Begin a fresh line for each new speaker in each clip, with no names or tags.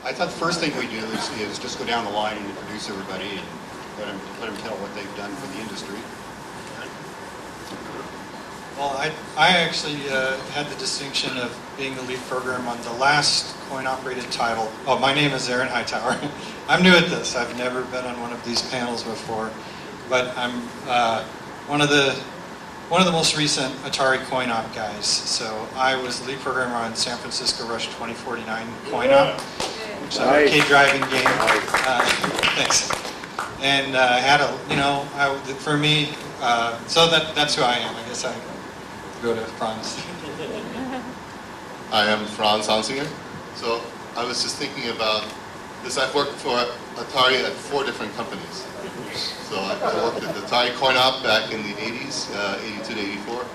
I thought the first thing we do is just go down the line and introduce everybody and let them tell what they've done for the industry.
Well, I actually had the distinction of being the lead programmer on the last coin-operated title. Oh, my name is Aaron Hightower. I'm new at this. I've never been on one of these panels before, but I'm one of the most recent Atari coin-op guys. So I was the lead programmer on San Francisco Rush 2049 coin-op, which is an arcade driving game. Thanks. And had a, for me, so that's who I am. I guess I go to Franz.
I am Franz Hansinger. So I was just thinking about this. I've worked for Atari at 4 different companies. So I worked at Atari Coin-Op back in the 80s, 82 to 84.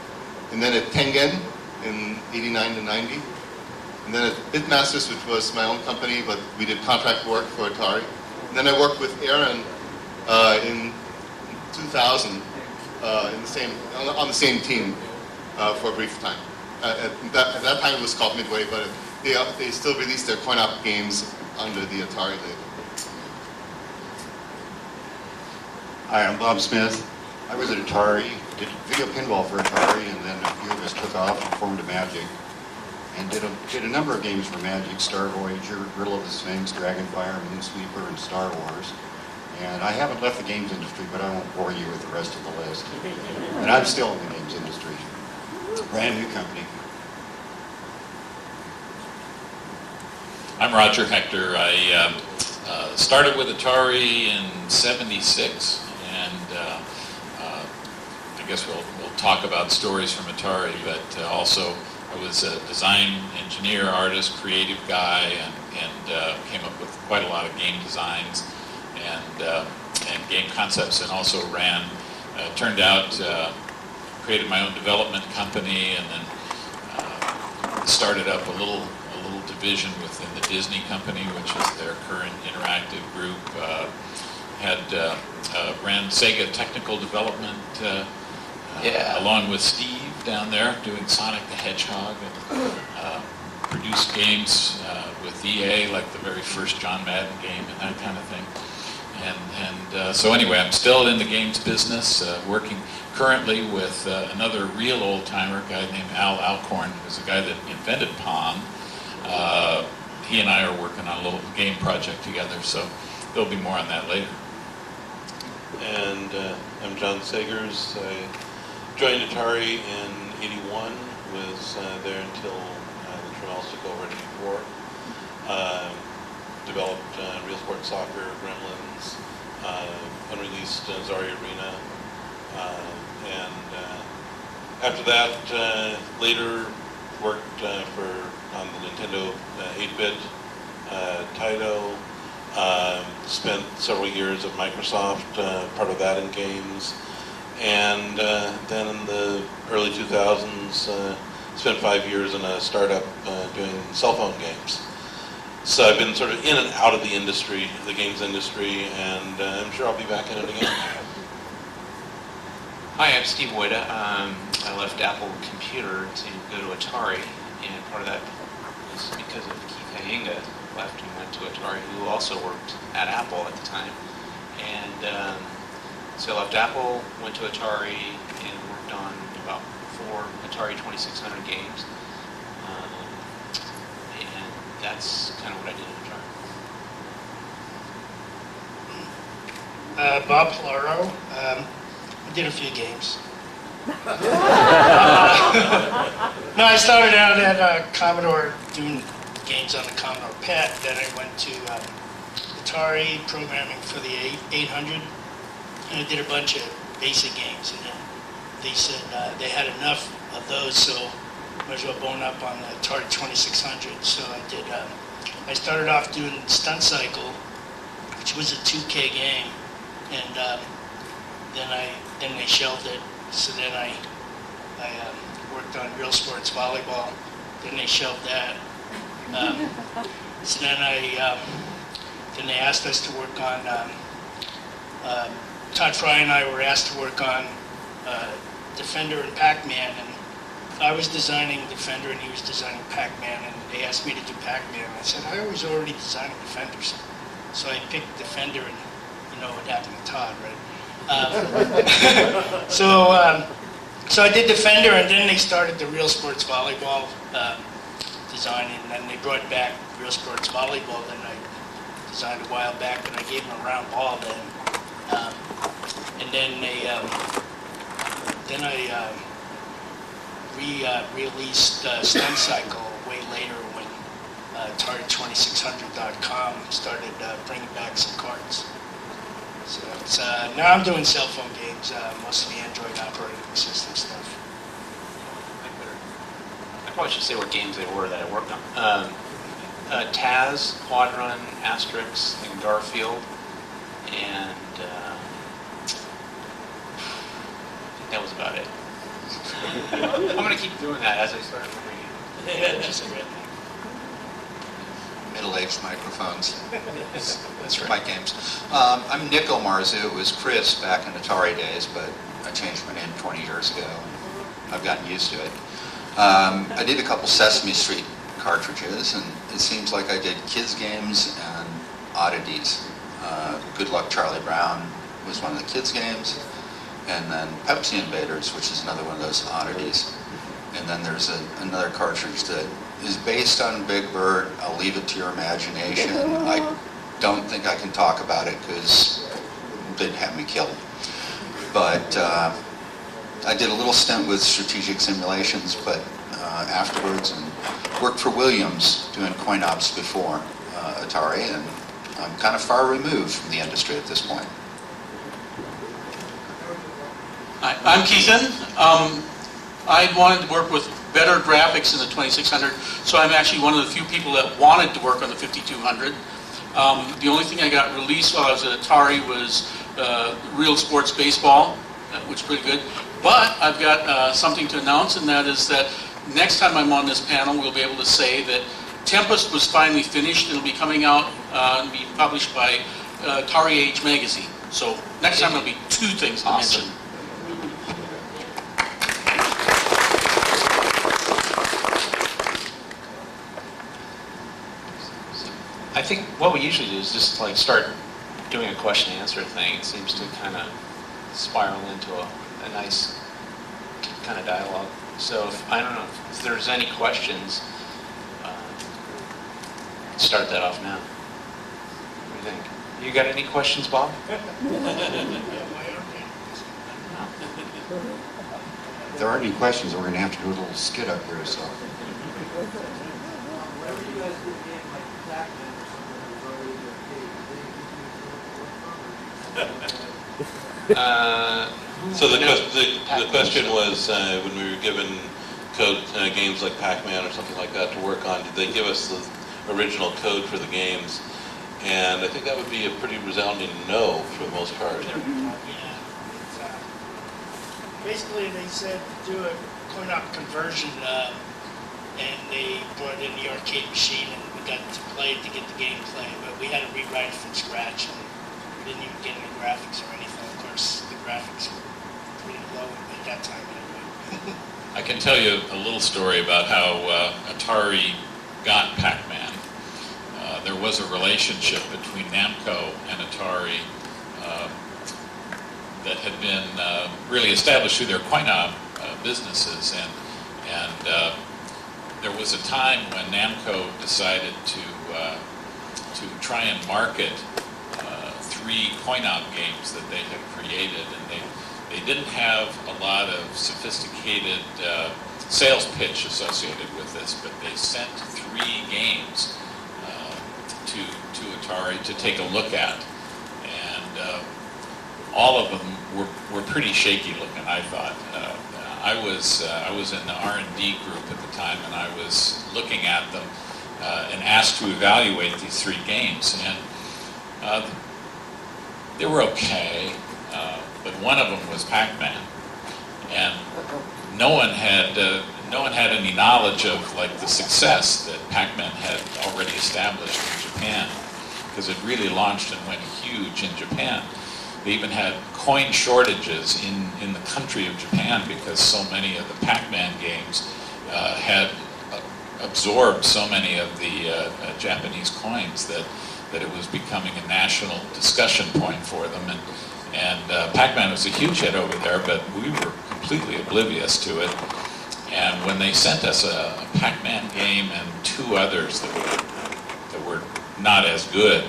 And then at Tengen in 89 to 90. And then at Bitmasters, which was my own company, but we did contract work for Atari. And then I worked with Aaron in 2000 on the same team for a brief time. At that time it was called Midway, but they still released their coin-op games under the Atari label.
Hi, I'm Bob Smith. I was at Atari, did video pinball for Atari, and then a few of us took off and formed a Magic. And did a number of games for Magic: Star Voyager, Riddle of the Sphinx, Dragonfire, Moonsweeper, and Star Wars. And I haven't left the games industry, but I won't bore you with the rest of the list. And I'm still in the games industry. It's a brand new company.
I'm Roger Hector. I started with Atari in '76, and I guess we'll talk about stories from Atari, but also I was a design engineer, artist, creative guy, and came up with quite a lot of game designs and game concepts, and also turned out, created my own development company, and then started up a little division within the Disney company, which is their current interactive group. Ran Sega technical development along with Steve down there doing Sonic the Hedgehog, and produced games with EA, like the very first John Madden game and that kind of thing. And so anyway, I'm still in the games business, working currently with another real old-timer, guy named Al Alcorn, who's the guy that invented Pong. He and I are working on a little game project together, so there'll be more on that later.
And I'm John Sagers. I joined Atari in '81, was there until the Tremels took over in '84. Developed Real Sport Soccer, Gremlins, unreleased Zarya Arena, and after that, later worked on the Nintendo 8-bit, Taito. Spent several years at Microsoft, part of that in games, and then in the early 2000s, spent 5 years in a startup doing cell phone games. So I've been sort of in and out of the industry, the games industry, and I'm sure I'll be back in it again.
Hi, I'm Steve Woida. I left Apple Computer to go to Atari, and part of that was because of Keith Hayenga left and went to Atari, who also worked at Apple at the time. And so I left Apple, went to Atari, and worked on about 4 Atari 2600 games. And that's kind of what I did at Atari.
Bob Polaro. I did a few games. No, I started out at Commodore doing games on the Commodore PET. Then I went to Atari programming for the 800, and I did a bunch of basic games. And then they said they had enough of those, so might as well bone up on the Atari 2600. So I did. I started off doing Stunt Cycle, which was a 2K game, and then they shelved it. So then I worked on Real Sports Volleyball. Then they shelved that. So then then they asked us to work on. Todd Fry and I were asked to work on Defender and Pac-Man, and I was designing Defender and he was designing Pac-Man, and they asked me to do Pac-Man. I said, I was already designing Defenders. So I picked Defender, and you know what happened to Todd, right? So I did Defender, and then they started the Real Sports Volleyball designing, and then they brought back Real Sports Volleyball. Then I designed a while back, and I gave them a round ball then. And then I released Stun Cycle way later when Atari2600.com started bringing back some cards. So it's, now I'm doing cell phone games, mostly Android operating system stuff.
I probably should say what games they were that I worked on. Taz, Quadrun, Asterix, and Garfield, and I think that was about it. I'm going to keep doing that as I start reading.
Middle-aged microphones.
That's right.
My games. I'm Nick Omarzu. It was Chris back in Atari days, but I changed my name 20 years ago. I've gotten used to it. I did a couple Sesame Street cartridges, and it seems like I did kids games and oddities. Good Luck Charlie Brown was one of the kids games, and then Pepsi Invaders, which is another one of those oddities. And then there's another cartridge that is based on Big Bird. I'll leave it to your imagination. I don't think I can talk about it because they'd have me killed. But I did a little stint with strategic simulations, but afterwards, and worked for Williams doing coin ops before Atari, and I'm kind of far removed from the industry at this point.
Hi, I'm Keithan. I wanted to work with better graphics in the 2600, so I'm actually one of the few people that wanted to work on the 5200. The only thing I got released while I was at Atari was Real Sports Baseball, which is pretty good. But I've got something to announce, and that is that next time I'm on this panel, we'll be able to say that Tempest was finally finished. It'll be coming out and be published by Atari Age magazine. So next time there'll be two things to mention.
I think what we usually do is just like start doing a question and answer thing. It seems to kind of spiral into a nice kind of dialogue. So I don't know if there's any questions, start that off now. What do you think? You got any questions, Bob?
If there aren't any questions, we're going to have to do a little skit up here, so.
So the question was, when we were given code games like Pac-Man or something like that to work on, did they give us the original code for the games? And I think that would be a pretty resounding no for the most part.
Basically, they said do a coin-op conversion, and they brought in the arcade machine, and we got to play it to get the gameplay, but we had to rewrite it from scratch, and we didn't even get any graphics or anything. Of course, the graphics were pretty low at that time anyway.
I can tell you a little story about how Atari got Pac-Man. There was a relationship between Namco and Atari that had been really established through their coin-op businesses, and there was a time when Namco decided to try and market 3 coin-op games that they had created, and they didn't have a lot of sophisticated sales pitch associated with this, but they sent 3 games to Atari to take a look at, and all of them were pretty shaky looking, I thought. I was in the R&D group at the time, and I was looking at them and asked to evaluate these 3 games, and they were okay, but one of them was Pac-Man, and no one had any knowledge of like the success that Pac-Man had already established in Japan, because it really launched and went huge in Japan. They even had coin shortages in the country of Japan because so many of the Pac-Man games had absorbed so many of the Japanese coins that it was becoming a national discussion point for them. And Pac-Man was a huge hit over there, but we were completely oblivious to it. And when they sent us a Pac-Man game and two others that were not as good,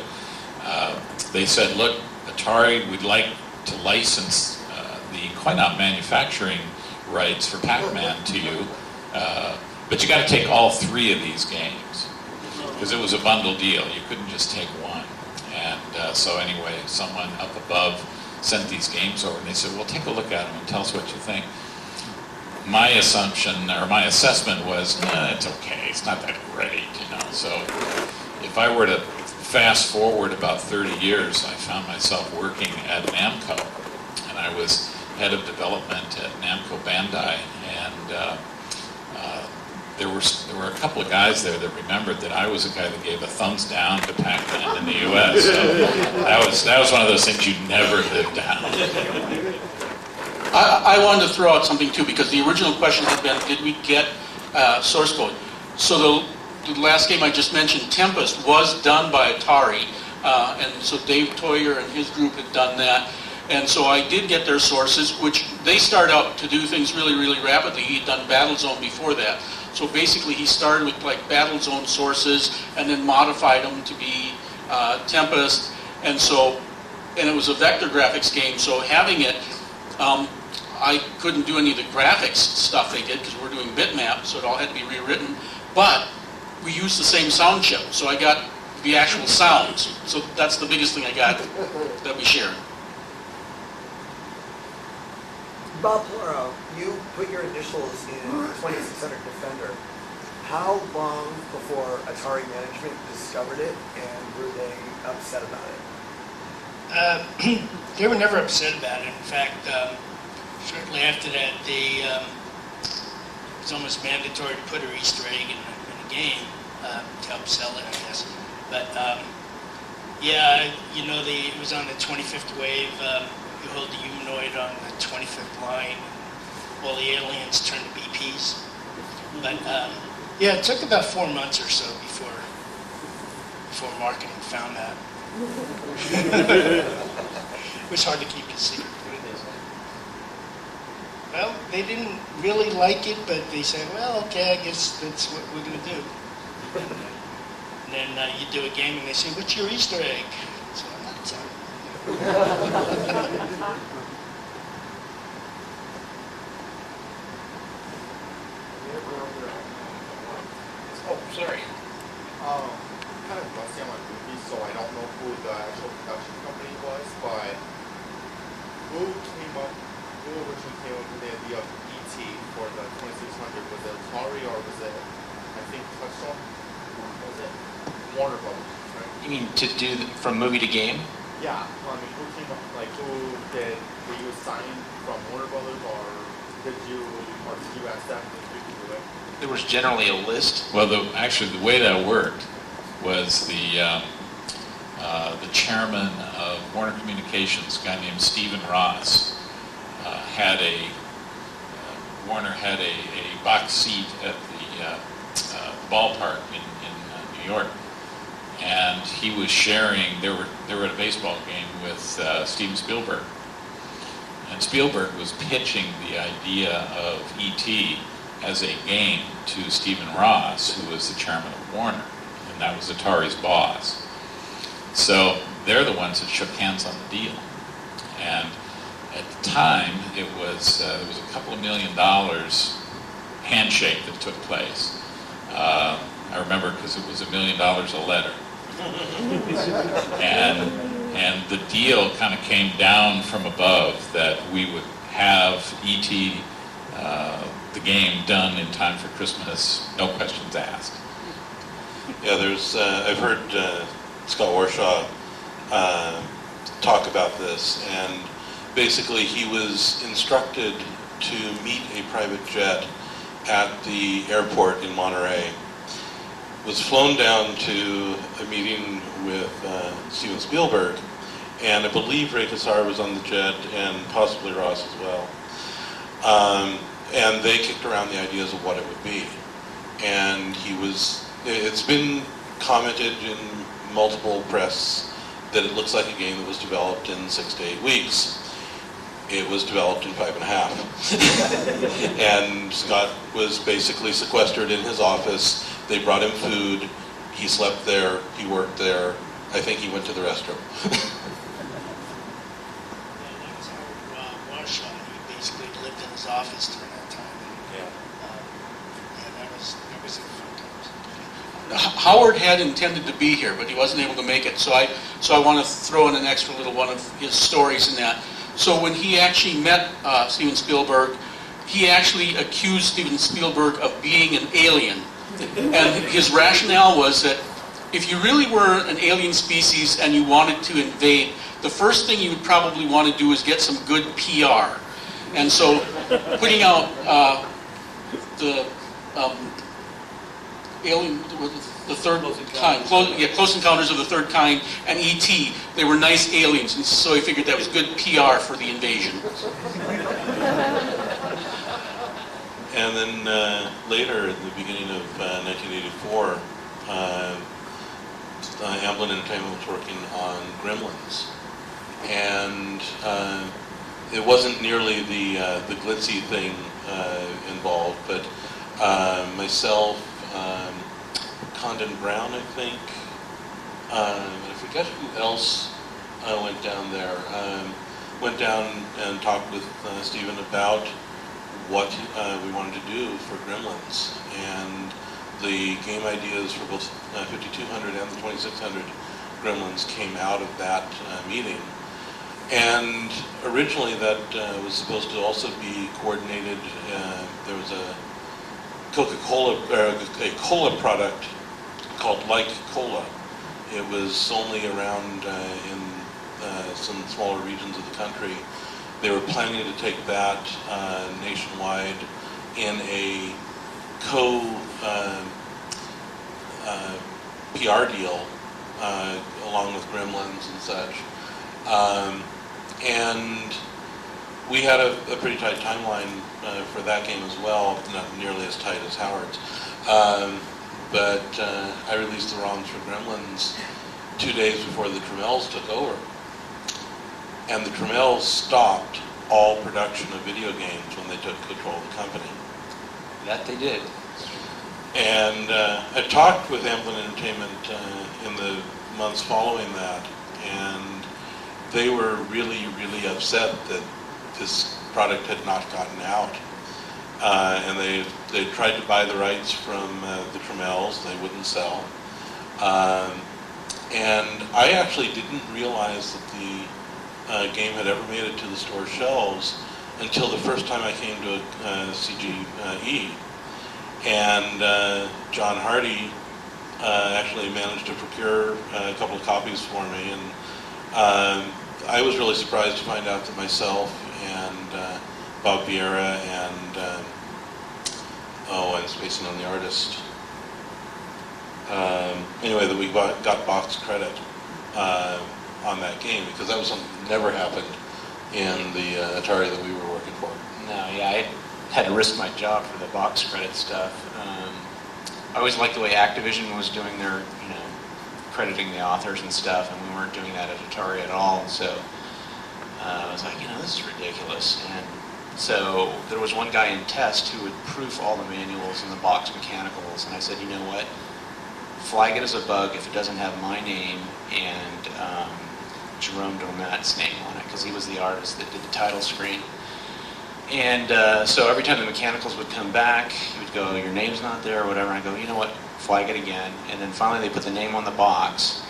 they said, look, Atari, we'd like to license the coin-op manufacturing rights for Pac-Man to you, but you got to take all three of these games, because it was a bundle deal. You couldn't just take one. And so anyway, someone up above sent these games over, and they said, well, take a look at them and tell us what you think. My assumption, or my assessment was, it's okay, it's not that great, you know. So if I were to fast forward about 30 years, I found myself working at Namco, and I was head of development at Namco Bandai, and there were a couple of guys there that remembered that I was the guy that gave a thumbs down to Pac-Man in the U.S. So that was one of those things you never live down.
I wanted to throw out something too, because the original question had been, did we get source code? So the last game I just mentioned, Tempest, was done by Atari, and so Dave Toyer and his group had done that. And so I did get their sources, which they start out to do things really, really rapidly. He'd done Battlezone before that. So basically he started with like Battlezone sources and then modified them to be Tempest. And it was a vector graphics game, so having it, I couldn't do any of the graphics stuff they did because we're doing bitmap, so it all had to be rewritten. But we used the same sound chip, so I got the actual sounds. So that's the biggest thing I got that we shared.
Bob Pluro, you put your initials in 2600 Defender. How long before Atari management discovered it, and were they upset about it?
They were never upset about it. In fact, shortly after that, it was almost mandatory to put an Easter egg in the game to help sell it, I guess. But yeah, you know, it was on the 25th wave. You hold the humanoid on the 25th line, and all the aliens turn to BPs. But yeah, it took about 4 months or so before marketing found that. It was hard to keep it secret. Well, they didn't really like it, but they said, well, okay, I guess that's what we're going to do. And then you do a game and they say, what's your Easter egg? So I'm not telling you.
Oh, sorry. Kind of rusty on my movie, so I don't know who the actual production company was, but who originally came up with the idea of ET for the 2600? Was it Atari or was it, I think, Touchstone? Was it Warner Brothers, right?
You mean to do from movie to game?
Yeah, I mean, who came up, like, were you assigned from Warner Brothers, or did you ask them to do it?
There was generally a list.
Well, actually, the way that worked was the chairman of Warner Communications, a guy named Stephen Ross, Warner had a box seat at the ballpark in New York, and he was sharing. They were at a baseball game with Steven Spielberg, and Spielberg was pitching the idea of E.T. as a game to Stephen Ross, who was the chairman of Warner, and that was Atari's boss. So they're the ones that shook hands on the deal, and at the time it was a couple of $1 million handshake that took place. I remember because it was $1 million a letter, and the deal kind of came down from above that we would have E.T. The game done in time for Christmas, no questions asked.
Yeah, I've heard Scott Warshaw talk about this, and basically he was instructed to meet a private jet at the airport in Monterey, was flown down to a meeting with Steven Spielberg, and I believe Ray Kassar was on the jet, and possibly Ross as well. And they kicked around the ideas of what it would be. And it's been commented in multiple press that it looks like a game that was developed in 6 to 8 weeks. It was developed in 5.5. And Scott was basically sequestered in his office. They brought him food. He slept there. He worked there. I think he went to the restroom.
That was Howard Warshaw. He basically lived in his office during that time.
Yeah.
That was a fun time.
Howard had intended to be here, but he wasn't able to make it. So I want to throw in an extra little one of his stories in that. So when he actually met Steven Spielberg, he actually accused Steven Spielberg of being an alien. And his rationale was that if you really were an alien species and you wanted to invade, the first thing you would probably want to do is get some good PR. And so putting out the alien, the third kind, Close Encounters of the Third Kind, and E.T., they were nice aliens, and so he figured that was good PR for the invasion.
And then later, at the beginning of 1984, Amblin Entertainment was working on Gremlins. And it wasn't nearly the glitzy thing involved, but myself, Condon Brown, I think, I forget who else went down there. Went down and talked with Steven about what we wanted to do for Gremlins, and the game ideas for both 5200 and the 2600 Gremlins came out of that meeting. And originally that was supposed to also be coordinated. There was a Coca-Cola, a cola product called Like Cola. It was only around in some smaller regions of the country. They were planning to take that nationwide in a PR deal along with Gremlins and such. And we had a pretty tight timeline for that game as well, not nearly as tight as Howard's. But I released the ROMs for Gremlins 2 days before the Trammels took over. And the Trammels stopped all production of video games when they took control of the company.
That they did.
And I talked with Amblin Entertainment in the months following that, and they were really, really upset that this product had not gotten out. And they tried to buy the rights from the Trammels. They wouldn't sell. And I actually didn't realize that the game had ever made it to the store shelves until the first time I came to CGE. And John Hardy actually managed to procure a couple of copies for me, and I was really surprised to find out that myself and Bob Vieira and I'm spacing on the artist. Anyway, that we got box credit on that game, because that was something that never happened in the Atari that we were working for.
No, yeah, I had to risk my job for the box credit stuff. I always liked the way Activision was doing their, crediting the authors and stuff, and we weren't doing that at Atari at all. And so I was like, this is ridiculous. And so there was one guy in test who would proof all the manuals and the box mechanicals, and I said, you know what? Flag it as a bug if it doesn't have my name and Jerome Domet's name on it, because he was the artist that did the title screen. And so every time the mechanicals would come back, he would go, your name's not there or whatever, and I go, you know what, flag it again. And then finally they put the name on the box,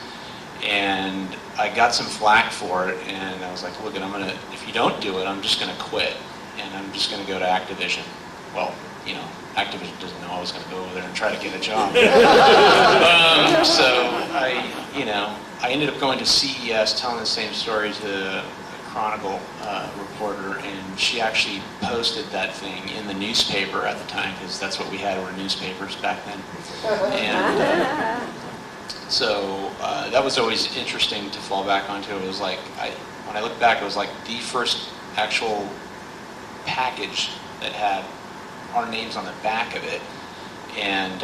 and I got some flack for it, and I was like, look, if you don't do it, I'm just gonna quit, and I'm just gonna go to Activision. Well, Activision doesn't know I was gonna go over there and try to get a job. So I ended up going to CES, telling the same story to the Chronicle reporter, and she actually posted that thing in the newspaper at the time, because that's what we had, were newspapers back then. And So that was always interesting to fall back onto. It was like, when I look back, it was like the first actual package that had our names on the back of it. And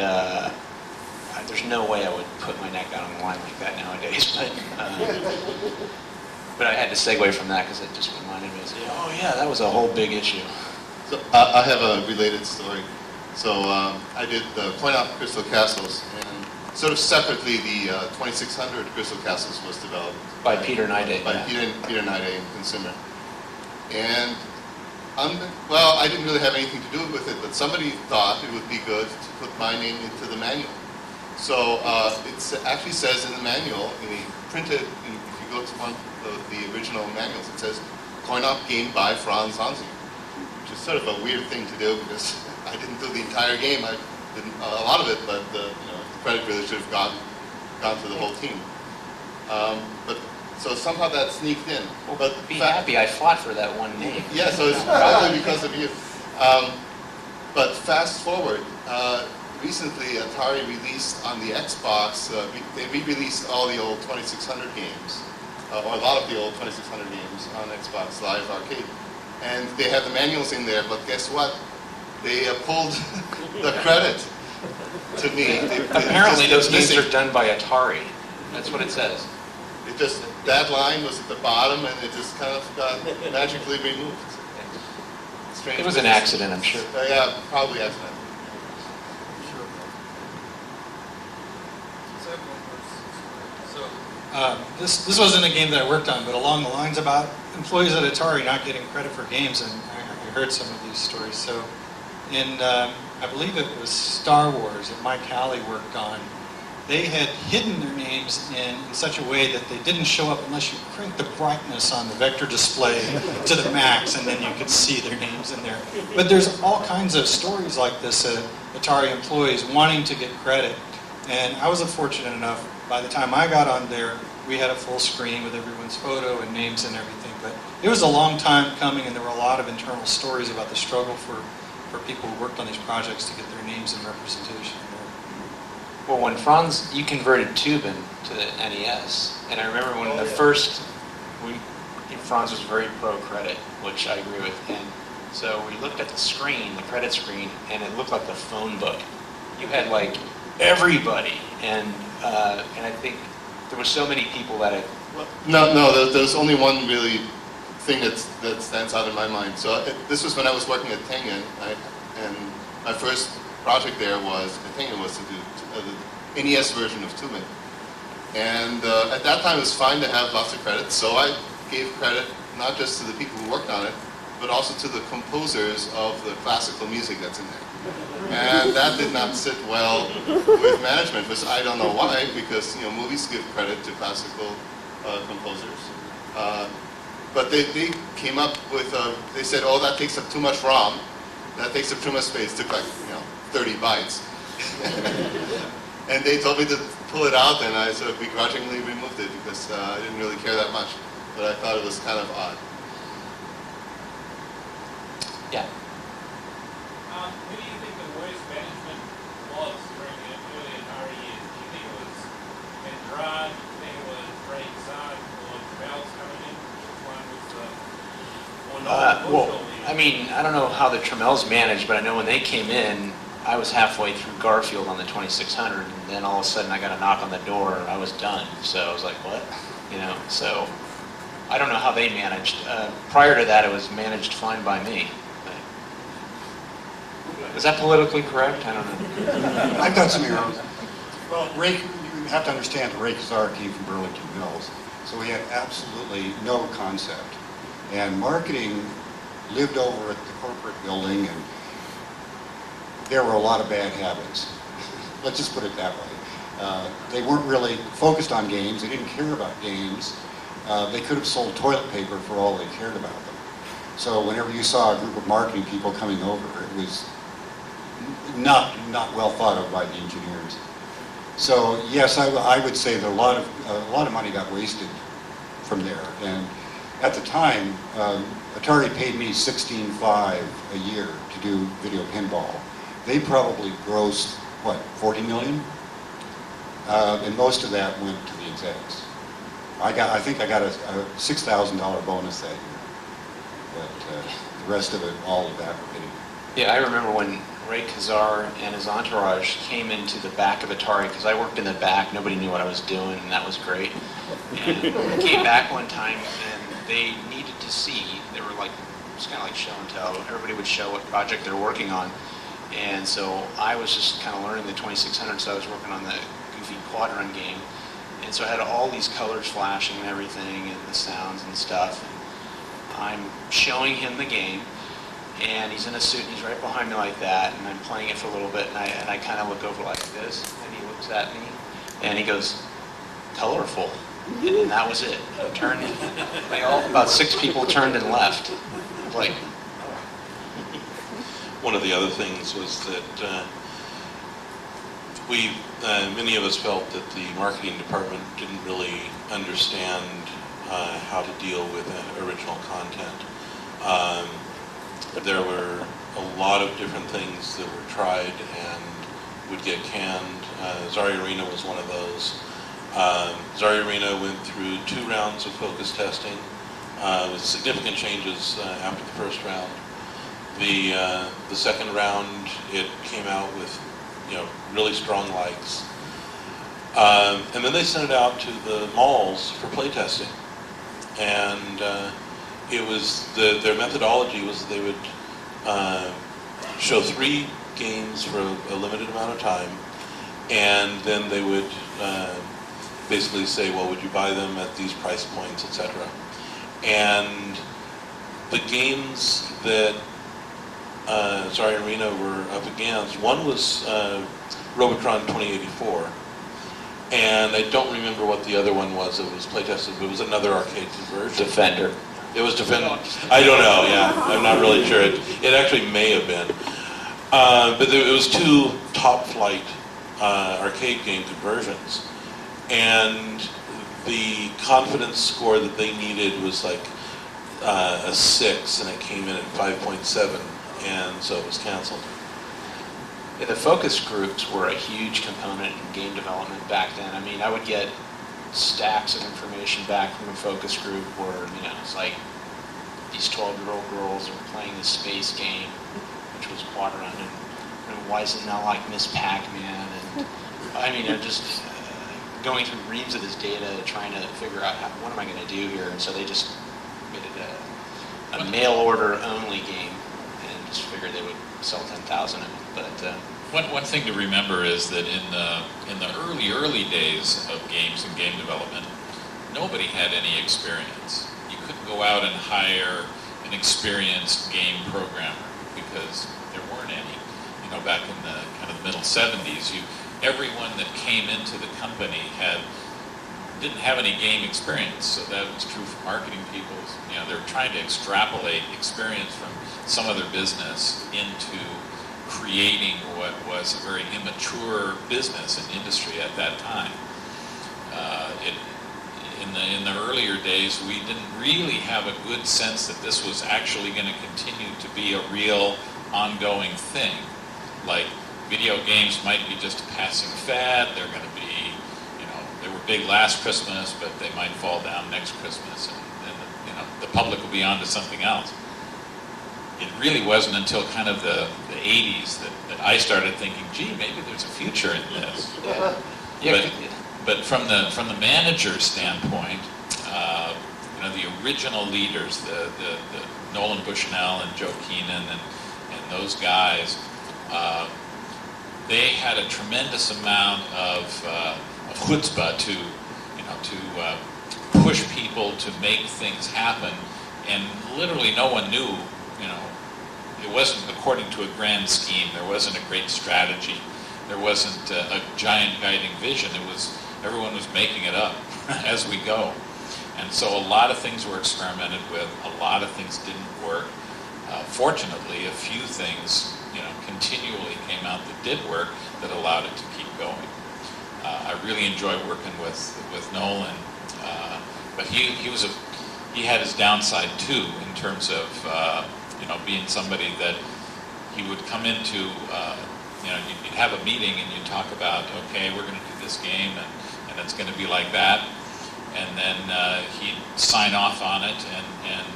there's no way I would put my neck out on the line like that nowadays. But I had to segue from that because it just reminded me, oh yeah, that was a whole big issue.
So I have a related story. So I did the Coin-Op Crystal Castles, and sort of separately, the 2600 Crystal Castles was developed
By Peter Nide.
by Peter Nide, consumer. And well, I didn't really have anything to do with it, but somebody thought it would be good to put my name into the manual. So it actually says in the manual, if you go to one of the original manuals, it says Coin-Op game by Franz Hansinger, which is sort of a weird thing to do because I didn't do the entire game. I did a lot of it, but the credit really should have gone to the whole team. So somehow that sneaked in.
But be happy, I fought for that one name.
Yeah, so it's probably because of you. But fast forward, recently Atari released on the Xbox, they re-released all the old 2600 games, or a lot of the old 2600 games on Xbox Live Arcade. And they have the manuals in there, but guess what? They pulled the credit to me.
Apparently those games are done by Atari. That's what it says.
It just, that line was at the bottom and it just kind of got magically removed. Strange
It was an
business.
accident, I'm sure.
Yeah, probably accident.
This wasn't a game that I worked on, but along the lines about employees at Atari not getting credit for games, and I heard some of these stories. So in, I believe it was Star Wars that Mike Halley worked on, they had hidden their names in such a way that they didn't show up unless you cranked the brightness on the vector display to the max, and then you could see their names in there. But there's all kinds of stories like this, Atari employees wanting to get credit. And I was fortunate enough, by the time I got on there, we had a full screen with everyone's photo and names and everything. But it was a long time coming, and there were a lot of internal stories about the struggle for people who worked on these projects to get their names and representation.
Well, when Franz, you converted Tubin to the NES, and I remember when Franz was very pro-credit, which I agree with, and so we looked at the screen, the credit screen, and it looked like the phone book. You had like everybody, and I think there were so many people that it...
No, there's only one really thing that stands out in my mind. So this was when I was working at Tengen, and my first project there was, at Tengen, was to do the NES version of Tubin. And at that time it was fine to have lots of credit, so I gave credit not just to the people who worked on it, but also to the composers of the classical music that's in there. And that did not sit well with management, which I don't know why, because movies give credit to classical composers. But they came up with, they said, oh, that takes up too much ROM, that takes up too much space, took like 30 bytes. And they told me to pull it out, and I sort of begrudgingly removed it because I didn't really care that much. But I thought it was kind of odd.
Yeah.
Who do you think the worst management was during the early Atari years? Do you think it was Andrade? Do you think it was Ray Zard or Trammell's coming in? Which one was the more
Well, I mean, I don't know how the Trammell's managed, but I know when they came in, I was halfway through Garfield on the 2600, and then all of a sudden I got a knock on the door, and I was done. So I was like, what? So I don't know how they managed. Prior to that, it was managed fine by me. Is that politically correct? I don't know.
I've got some arrows. Well, Ray, you have to understand that Ray Kazar came from Burlington Mills, so he had absolutely no concept. And marketing lived over at the corporate building, and there were a lot of bad habits. Let's just put it that way. They weren't really focused on games. They didn't care about games. They could have sold toilet paper for all they cared about them. So whenever you saw a group of marketing people coming over, it was not well thought of by the engineers. So yes, I would say that a lot of money got wasted from there. And at the time, Atari paid me $16.5 a year to do video pinball. They probably grossed, what, 40 million? And most of that went to the execs. I think I got a $6,000 bonus that year, but the rest of it all evaporated.
Yeah, I remember when Ray Kazar and his entourage came into the back of Atari, because I worked in the back, nobody knew what I was doing, and that was great. And they came back one time, and they needed to see, they were like, it was kind of like show and tell, everybody would show what project they're working on. And so I was just kind of learning the 2600, so I was working on the goofy quad-run game. And so I had all these colors flashing and everything, and the sounds and stuff. And I'm showing him the game, and he's in a suit, and he's right behind me like that, and I'm playing it for a little bit, and I kind of look over like this, and he looks at me, and he goes, colorful. And then that was it. He turned, about 6 people turned and left. Like,
One of the other things was that many of us felt that the marketing department didn't really understand how to deal with original content. There were a lot of different things that were tried and would get canned. Atari Arena was one of those. Atari Arena went through 2 rounds of focus testing with significant changes after the first round. The second round, it came out with really strong likes. And then they sent it out to the malls for playtesting. And it was their methodology was they would show 3 games for a limited amount of time, and then they would basically say, well, would you buy them at these price points, etc. And the games that Atari Arena were up against, one was Robotron 2084, and I don't remember what the other one was. It was playtested, but it was another arcade conversion.
Defender.
It was Defender. I don't know, yeah. I'm not really sure. It actually may have been. But it was 2 top flight arcade game conversions. And the confidence score that they needed was like a 6, and it came in at 5.7, and so it was canceled.
Yeah, the focus groups were a huge component in game development back then. I mean, I would get stacks of information back from a focus group where, it's like these 12-year-old girls are playing this space game, which was Quadrant, and why is it not like Miss Pac-Man? And I mean, they're just going through reams of this data, trying to figure out what am I going to do here, and so they just made it a mail order only game, and just figured they would sell 10,000 of it. But
One thing to remember is that in the early days of games and game development, nobody had any experience. You couldn't go out and hire an experienced game programmer because there weren't any. Back in the kind of the middle 70s, everyone that came into the company didn't have any game experience. So that was true for marketing people. They were trying to extrapolate experience from some other business into creating what was a very immature business and industry at that time. In the earlier days, we didn't really have a good sense that this was actually going to continue to be a real ongoing thing. Like, video games might be just a passing fad. They're going to be, they were big last Christmas, but they might fall down next Christmas, and the public will be on to something else. It really wasn't until kind of the 80s that I started thinking, gee, maybe there's a future in this. But from the manager's standpoint, the original leaders, the Nolan Bushnell and Joe Keenan and those guys, they had a tremendous amount of chutzpah to push people to make things happen, and literally no one knew. It wasn't according to a grand scheme. There wasn't a great strategy. There wasn't a giant guiding vision. Everyone was making it up as we go. And so a lot of things were experimented with. A lot of things didn't work. Fortunately, a few things, continually came out that did work that allowed it to keep going. I really enjoy working with Nolan, but he had his downside too in terms of being somebody that he would come into. You'd have a meeting and you'd talk about, okay, we're going to do this game, and it's going to be like that. And then he'd sign off on it, and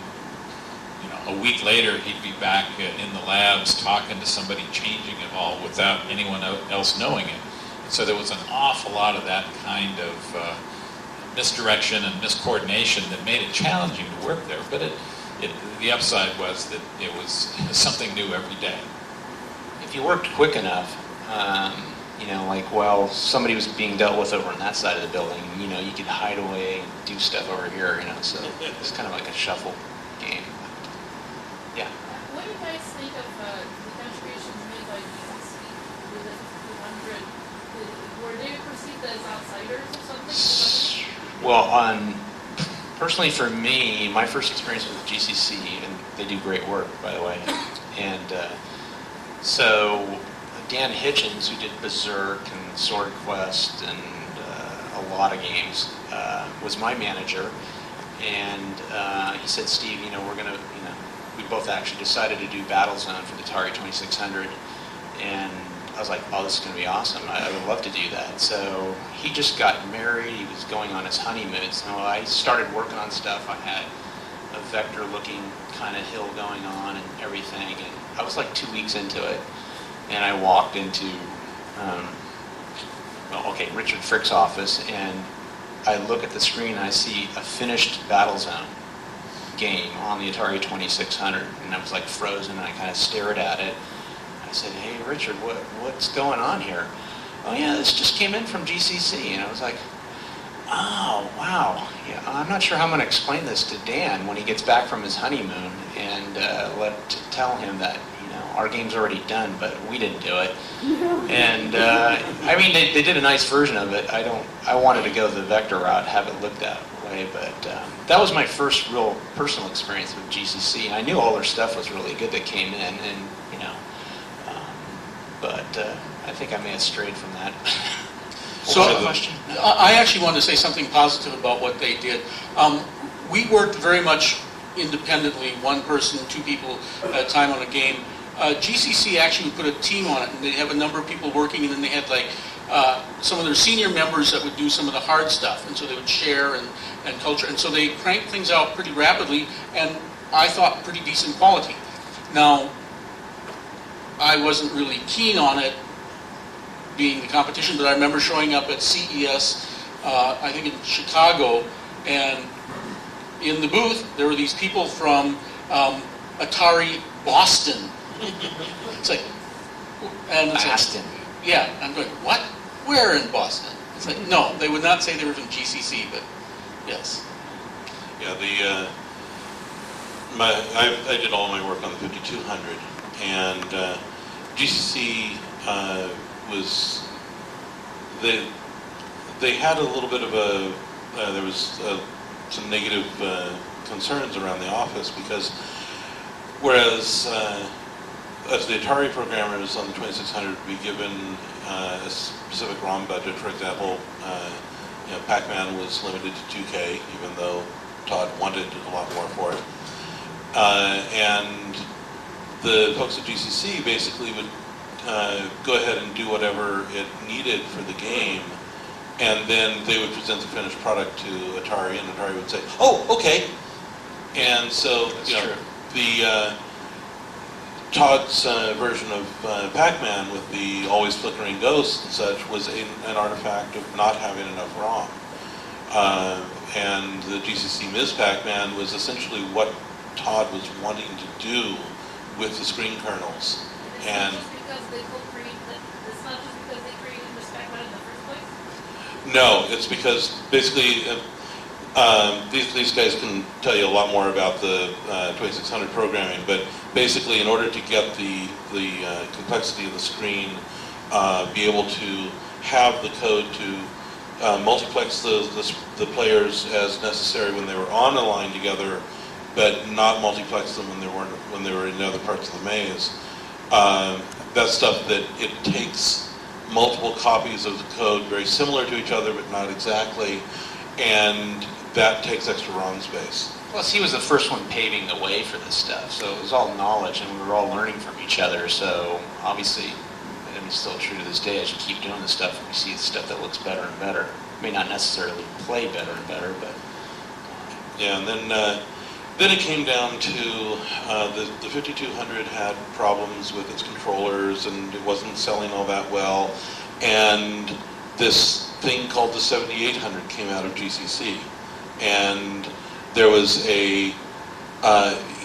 you know, a week later he'd be back in the labs talking to somebody, changing it all without anyone else knowing it. And so there was an awful lot of that kind of misdirection and miscoordination that made it challenging to work there. But the upside was that it was something new every day.
If you worked quick enough, you know, like while somebody was being dealt with over on that side of the building, you know, you could hide away and do stuff over here, you know, so it's kind of like a shuffle game. Yeah.
What do you guys think of the contributions made by GCC with the 200? Were they perceived as outsiders or something?
Well, personally for me, my first experience with GCC, and they do great work, by the way, and so Dan Hitchens, who did Berserk and Sword Quest and a lot of games, was my manager, and he said, Steve, you know, we're gonna, you know, we both actually decided to do Battlezone for the Atari 2600, and I was like, oh, this is gonna be awesome. I would love to do that. So he just got married. He was going on his honeymoon. So I started working on stuff. I had a vector-looking kind of hill going on and everything, and I was like 2 weeks into it. And I walked into, Richard Frick's office, and I look at the screen and I see a finished Battlezone game on the Atari 2600, and I was like frozen, and I kind of stared at it. I said, hey, Richard, what's going on here? Oh, yeah, this just came in from GCC. And I was like, oh, wow. Yeah, I'm not sure how I'm going to explain this to Dan when he gets back from his honeymoon, and tell him that, our game's already done, but we didn't do it. And I mean, they did a nice version of it. I wanted to go the vector route, have it look that way, but that was my first real personal experience with GCC. I knew all their stuff was really good that came in, and but I think I may have strayed from that.
So I actually wanted to say something positive about what they did. We worked very much independently, one person, two people at a time on a game. GCC actually put a team on it, and they have a number of people working, and then they had like some of their senior members that would do some of the hard stuff, and so they would share and culture, and so they cranked things out pretty rapidly, and I thought pretty decent quality. Now, I wasn't really keen on it being the competition, but I remember showing up at CES, I think in Chicago, and in the booth there were these people from Atari Boston. It's like, and it's
Boston.
Like, yeah, I'm going, what? Where in Boston? It's like, no, they would not say they were from GCC, but yes.
Yeah, I did all my work on the 5200, and GCC was, they had a little bit of there was some negative concerns around the office, because whereas as the Atari programmers on the 2600 would be given a specific ROM budget, for example, Pac-Man was limited to 2K, even though Todd wanted a lot more for it. And the folks at GCC basically would go ahead and do whatever it needed for the game, and then they would present the finished product to Atari, and Atari would say, "Oh, okay." And so, the Todd's version of Pac-Man with the always flickering ghosts and such was an artifact of not having enough ROM. And the GCC Ms. Pac-Man was essentially what Todd was wanting to do with the screen kernels. And
it's not just because they created Ms. Pac-Man in the first place?
No, it's because basically these guys can tell you a lot more about the 2600 programming, but basically in order to get the complexity of the screen, be able to have the code to multiplex the players as necessary when they were on a line together, but not multiplex them when they were in other parts of the maze. That's stuff that it takes multiple copies of the code very similar to each other, but not exactly, and that takes extra ROM space.
Plus, he was the first one paving the way for this stuff, so it was all knowledge, and we were all learning from each other. So obviously, it and it's still true to this day. As you keep doing this stuff, we see stuff that looks better and better. May not necessarily play better and better, but
Yeah, and then it came down to the 5200 had problems with its controllers, and it wasn't selling all that well. And this thing called the 7800 came out of GCC, and there was a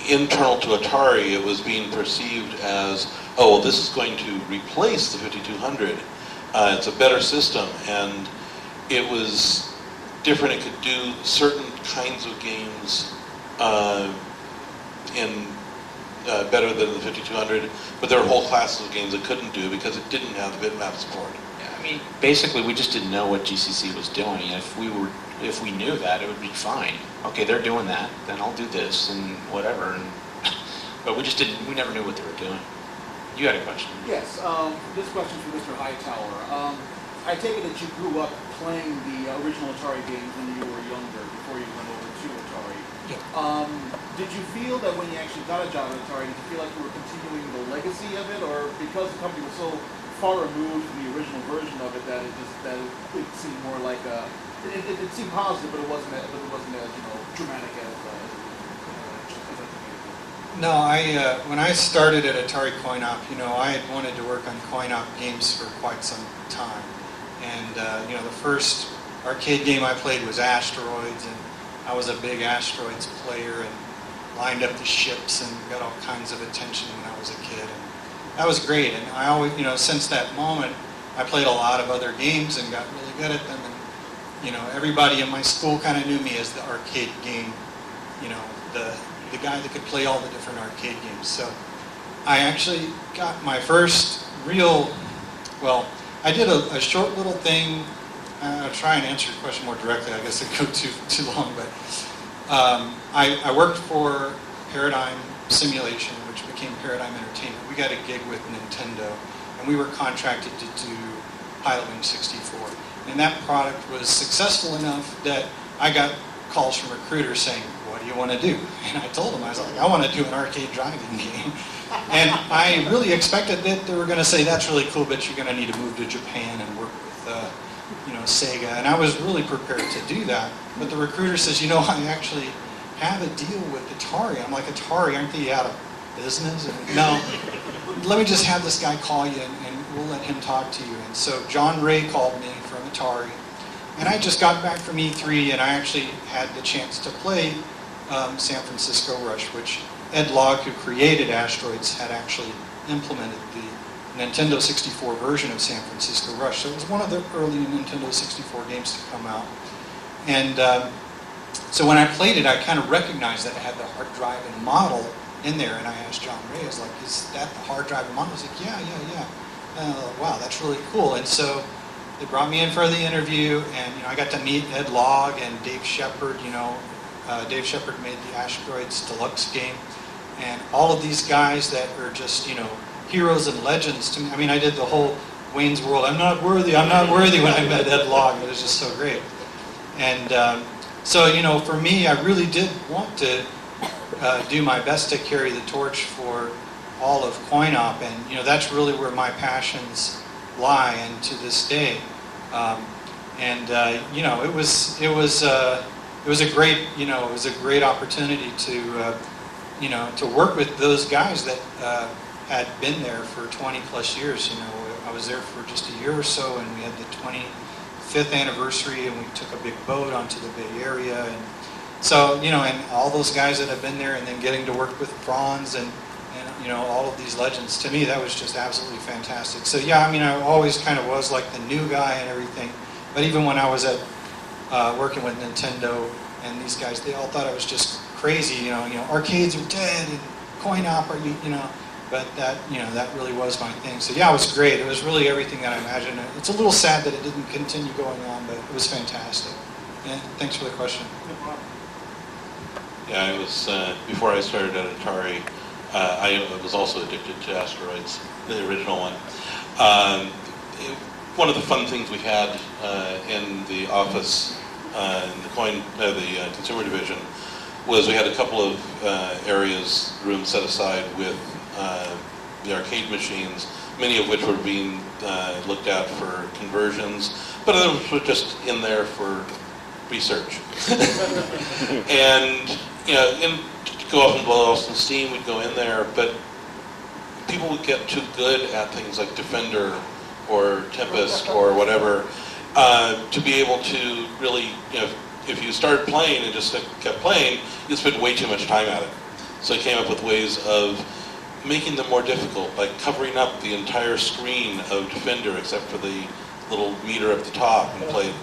internal to Atari, it was being perceived as, oh, well, this is going to replace the 5200. It's a better system, and it was different. It could do certain kinds of games better than the 5200, but there were whole classes of games it couldn't do because it didn't have the bitmap support.
I mean, basically, we just didn't know what GCC was doing. If we knew that, it would be fine. Okay, they're doing that, then I'll do this and whatever. But we never knew what they were doing. You had a question?
Yes, this question for Mr. Hightower. I take it that you grew up playing the original Atari games when you were younger, before you went over to Atari.
Yeah.
Did you feel that when you actually got a job at Atari, did you feel like you were continuing the legacy of it, or because the company was so far removed from the original version of it that it seemed more like it seemed positive, but it wasn't as dramatic as
No, when I started at Atari Coin-Op, I had wanted to work on Coin-Op games for quite some time. And, the first arcade game I played was Asteroids, and I was a big Asteroids player and lined up the ships and got all kinds of attention when I was a kid. And that was great. And I always, since that moment, I played a lot of other games and got really good at them. And, everybody in my school kind of knew me as the arcade game, the guy that could play all the different arcade games. So I actually got my first real, I did a short little thing. I'll try and answer your question more directly. I guess it go too long, but I worked for Paradigm Simulation, which became Paradigm Entertainment. We got a gig with Nintendo, and we were contracted to do Pilotwing 64. And that product was successful enough that I got calls from recruiters saying, "What do you want to do?" And I told them, I was like, "I want to do an arcade driving game." And I really expected that they were going to say, "That's really cool, but you're going to need to move to Japan and work with Sega." And I was really prepared to do that. But the recruiter says, "I actually have a deal with Atari." I'm like, "Atari, aren't they out of business?" And, "No, let me just have this guy call you and we'll let him talk to you." And so John Ray called me from Atari. And I just got back from E3, and I actually had the chance to play San Francisco Rush, which Ed Logg, who created Asteroids, had actually implemented the Nintendo 64 version of San Francisco Rush. So it was one of the early Nintendo 64 games to come out. And so when I played it, I kind of recognized that it had the hard drive and model in there. And I asked John Ray, I was like, "Is that the hard drive and model?" He was like, "Yeah. Wow, that's really cool." And so they brought me in for the interview, and I got to meet Ed Logg and Dave Shepard. Dave Shepard made the Asteroids Deluxe game, and all of these guys that are just heroes and legends to me. I mean, I did the whole Wayne's World. I'm not worthy when I met Ed Logg. It was just so great. And so for me, I really did want to do my best to carry the torch for all of Coin-Op, and that's really where my passions lie, and to this day. It was a great opportunity to work with those guys that had been there for 20 plus years. I was there for just a year or so, and we had the 25th anniversary, and we took a big boat onto the Bay Area, and so and all those guys that have been there, and then getting to work with Franz and all of these legends, to me that was just absolutely fantastic. So yeah, I mean, I always kind of was like the new guy and everything, but even when I was at working with Nintendo and these guys, they all thought I was just crazy. Arcades are dead and Coin-Op are but that really was my thing. So yeah, it was great. It was really everything that I imagined. It's a little sad that it didn't continue going on, but it was fantastic. And thanks for the question.
Yeah, I was before I started at Atari. I was also addicted to Asteroids, the original one. One of the fun things we had in the office, in the consumer division, was we had a couple of rooms set aside with the arcade machines, many of which were being looked at for conversions, but others were just in there for research. And, you know, to go off and blow off some steam, we'd go in there, but people would get too good at things like Defender or Tempest or whatever to be able to really, you know, if you started playing and just kept playing, you'd spend way too much time at it. So I came up with ways of making them more difficult, like covering up the entire screen of Defender except for the little meter at the top, and played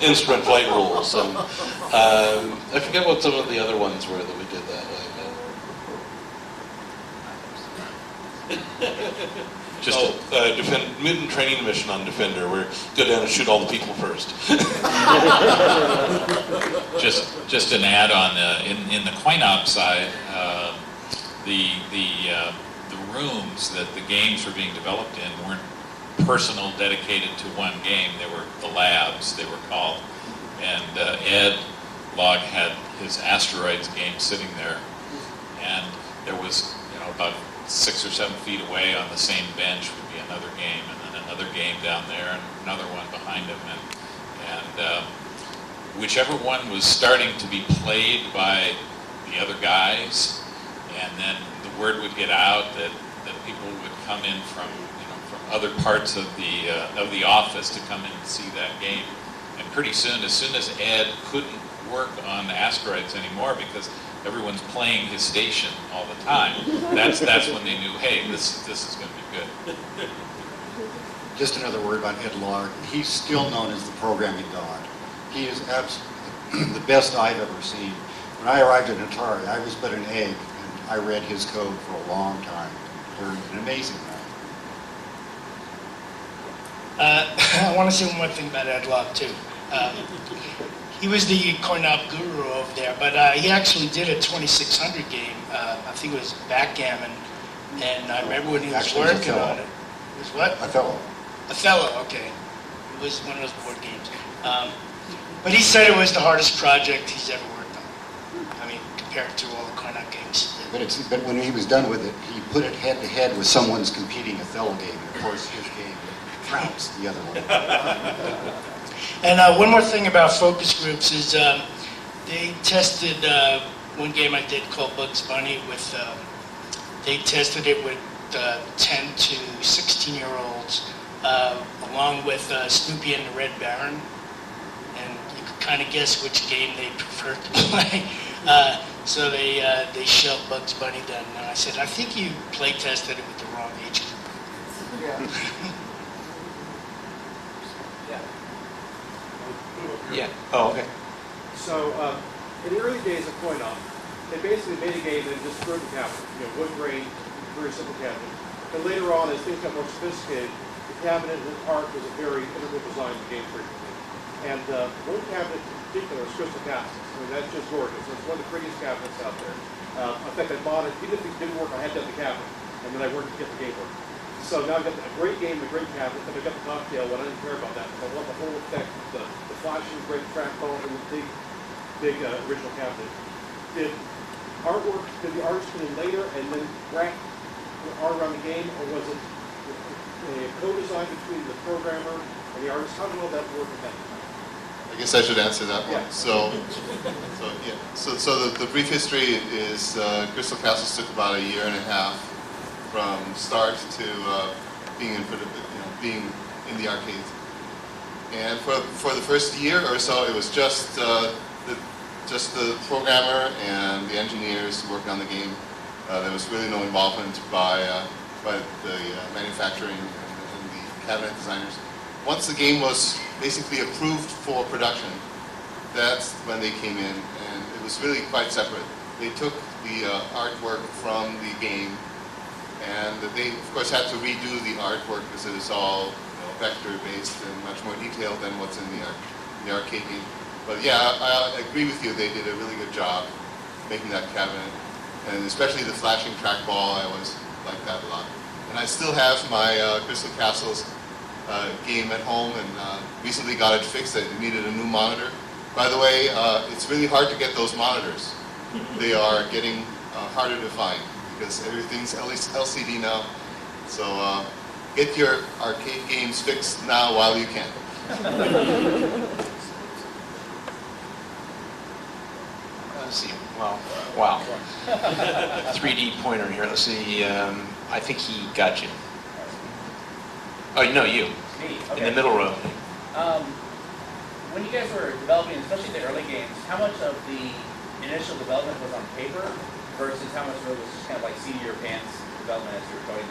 instrument flight rules. And I forget what some of the other ones were that we did that way. Just mutant training mission on Defender, where go down and shoot all the people first.
Just an add-on in the coin-op side, the rooms that the games were being developed in weren't personal, dedicated to one game. They were the labs, they were called. And Ed Log had his Asteroids game sitting there, and there was, you know, about 6 or 7 feet away on the same bench would be another game, and then another game down there, and another one behind him, and whichever one was starting to be played by the other guys, and then the word would get out that people would come in from, you know, from other parts of the office to come in and see that game. And pretty soon as Ed couldn't work on Asteroids anymore because everyone's playing his station all the time, that's when they knew, hey, this is going to be good.
Just another word about Ed Log. He's still known as the programming god. He is absolutely the best I've ever seen. When I arrived at Atari, I was but an egg, and I read his code for a long time. Learned an amazing amount.
I want to say one more thing about Ed Log too. He was the coin-op guru over there, but he actually did a 2600 game. I think it was backgammon, and I remember when he was
Actually, it was
working on it. It was what?
Othello.
Othello, okay. It was one of those board games. But he said it was the hardest project he's ever worked on. I mean, compared to all the coin-op games he did.
But when he was done with it, he put it head-to-head with someone's competing Othello game, and of course his game trounced the other one.
And one more thing about focus groups is they tested one game I did called Bugs Bunny with, they tested it with 10 to 16-year-olds along with Snoopy and the Red Baron, and you could kind of guess which game they preferred to play. So they shelved Bugs Bunny then. And I said, I think you play tested it with the wrong age group.
Yeah.
Yeah. Oh, okay.
So, in the early days of coin-op, they basically made a game and just threw the cabinet. You know, wood grain, very simple cabinet. And later on, as things got more sophisticated, the cabinet and art was a very integral design of the game frequently. And one cabinet in particular is Crystal Castles. I mean, that's just gorgeous. It's one of the prettiest cabinets out there. In fact, I bought it, even if it didn't work, I had to have the cabinet. And then I worked to get the game working. So now I've got a great game, a great cabinet, and I've got the cocktail, but I didn't care about that. I want the whole effect, the flashing, great trackball, and the big original cabinet. Did the artist come in later and then wrap the art around the game, or was it a co-design between the programmer and the artist? How did all that work at that time?
I guess I should answer that one.
Yeah.
So the brief history is Crystal Castles took about a year and a half from start to being in the arcades. And for the first year or so, it was just the programmer and the engineers working on the game. There was really no involvement by the manufacturing and the cabinet designers. Once the game was basically approved for production, that's when they came in, and it was really quite separate. They took the artwork from the game, and they, of course, had to redo the artwork because it was all vector-based and much more detailed than what's in the arcade game. But yeah, I agree with you. They did a really good job making that cabinet, and especially the flashing trackball. I always liked that a lot. And I still have my Crystal Castles game at home, and recently got it fixed. I needed a new monitor. By the way, it's really hard to get those monitors. They are getting harder to find because everything's LCD now. So get your arcade games fixed now while you can.
Let's see. Well, wow. 3D pointer here. Let's see. I think he got you. Oh, no, you.
Me,
In
okay.
the middle row.
When you guys were developing, especially the early games, how much of the initial development was on paper versus how much of it was just kind of like seat of your pants development as you were coding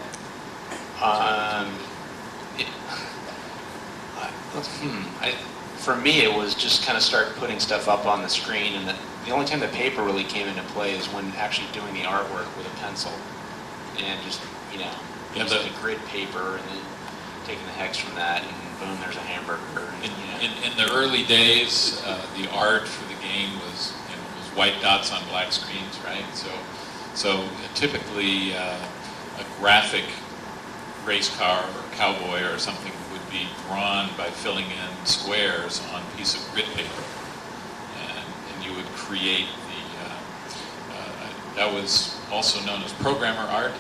it?
For me, it was just kind of start putting stuff up on the screen, and the only time the paper really came into play is when actually doing the artwork with a pencil, and just using the grid paper and then taking the hex from that, and boom, there's a hamburger.
In the early days, the art for the game was white dots on black screens, right? So typically a graphic race car or cowboy or something would be drawn by filling in squares on a piece of grid paper, and you would create that was also known as programmer art.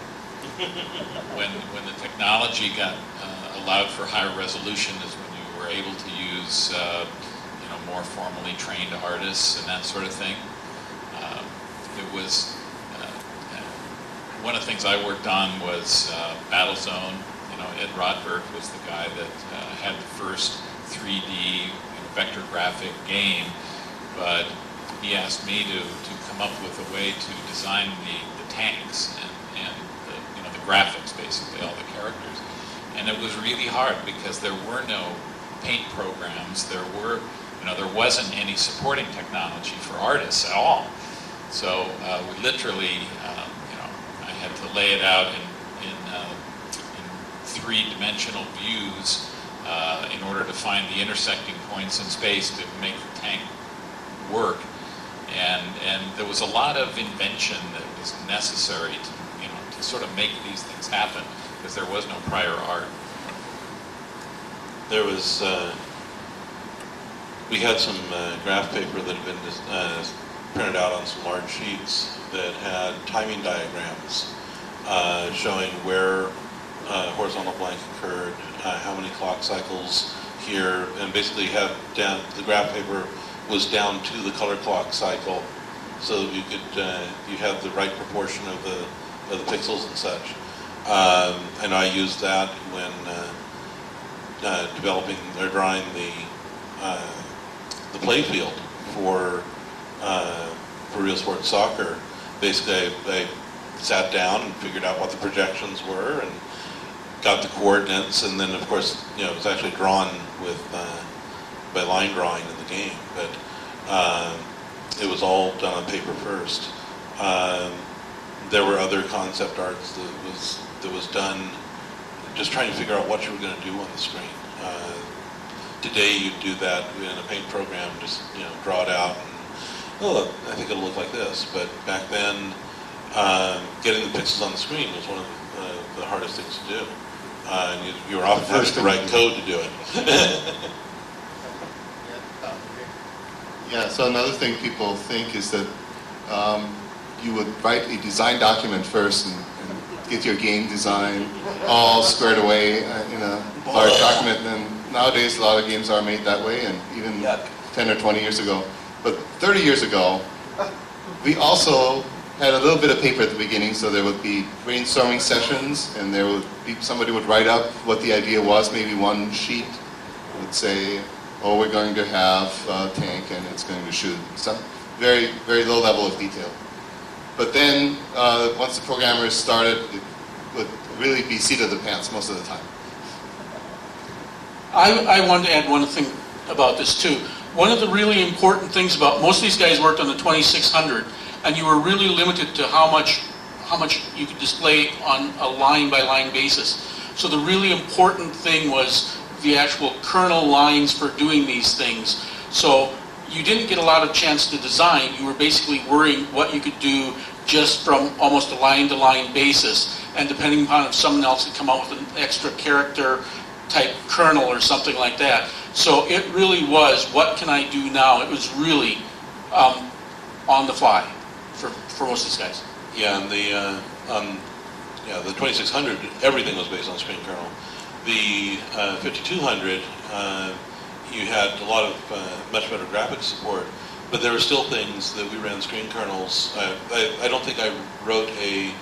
When the technology got allowed for higher resolution is when you were able to use more formally trained artists and that sort of thing. It was one of the things I worked on was Battlezone. Ed Rodberg was the guy that had the first 3D vector graphic game, but he asked me to come up with a way to design the tanks and the graphics, basically all the characters. And it was really hard because there were no paint programs. There wasn't any supporting technology for artists at all. So we literally, I had to lay it out in three-dimensional views in order to find the intersecting points in space to make the tank work. And there was a lot of invention that was necessary to sort of make these things happen because there was no prior art.
There was, we had some graph paper that had been printed out on some large sheets that had timing diagrams showing where horizontal blank occurred, how many clock cycles here, and basically have down, the graph paper was down to the color clock cycle so that you could, you have the right proportion of the pixels and such. And I used that when developing or drawing the play field for real sports soccer. Basically, I sat down and figured out what the projections were and got the coordinates, and then of course, it was actually drawn with by line drawing in the game. But it was all done on paper first. There were other concept arts that was done just trying to figure out what you were going to do on the screen. Today you'd do that in a paint program, just draw it out and, oh, I think it'll look like this. But back then, getting the pixels on the screen was one of the hardest things to do. And you were often having to write code to do it.
Yeah, so another thing people think is that you would write a design document first and get your game design all squared away in a large document. And nowadays, a lot of games are made that way, and even 10 or 20 years ago. But 30 years ago, we also had a little bit of paper at the beginning, so there would be brainstorming sessions, and there would be, somebody would write up what the idea was. Maybe one sheet would say, oh, we're going to have a tank and it's going to shoot. Some very, very low level of detail. But then, once the programmers started, it would really be seat of the pants most of the time.
I wanted to add one thing about this too. One of the really important things about, most of these guys worked on the 2600, and you were really limited to how much you could display on a line-by-line basis. So the really important thing was the actual kernel lines for doing these things. So you didn't get a lot of chance to design. You were basically worrying what you could do just from almost a line-to-line basis. And depending upon if someone else had come out with an extra character type kernel or something like that. So it really was, what can I do now? It was really on the fly for most of these guys.
Yeah, and the 2600, everything was based on screen kernel. The 5200, you had a lot of much better graphics support, but there were still things that we ran screen kernels. I don't think I wrote a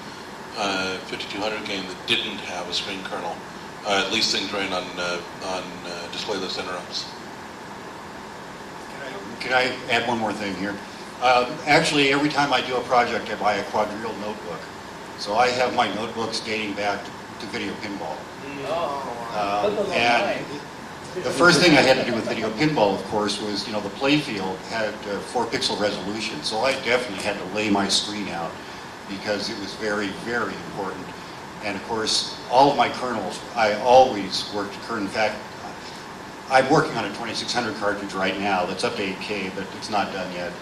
5200 game that didn't have a screen kernel. At least things ran on displayless interrupts.
Can I add one more thing here? Actually, every time I do a project, I buy a quadrille notebook. So I have my notebooks dating back to video pinball. And the first thing I had to do with video pinball, of course, was, the play field had 4-pixel resolution. So I definitely had to lay my screen out because it was very, very important. And of course, all of my kernels, I always worked kernel. In fact, I'm working on a 2600 cartridge right now that's up to 8K, but it's not done yet.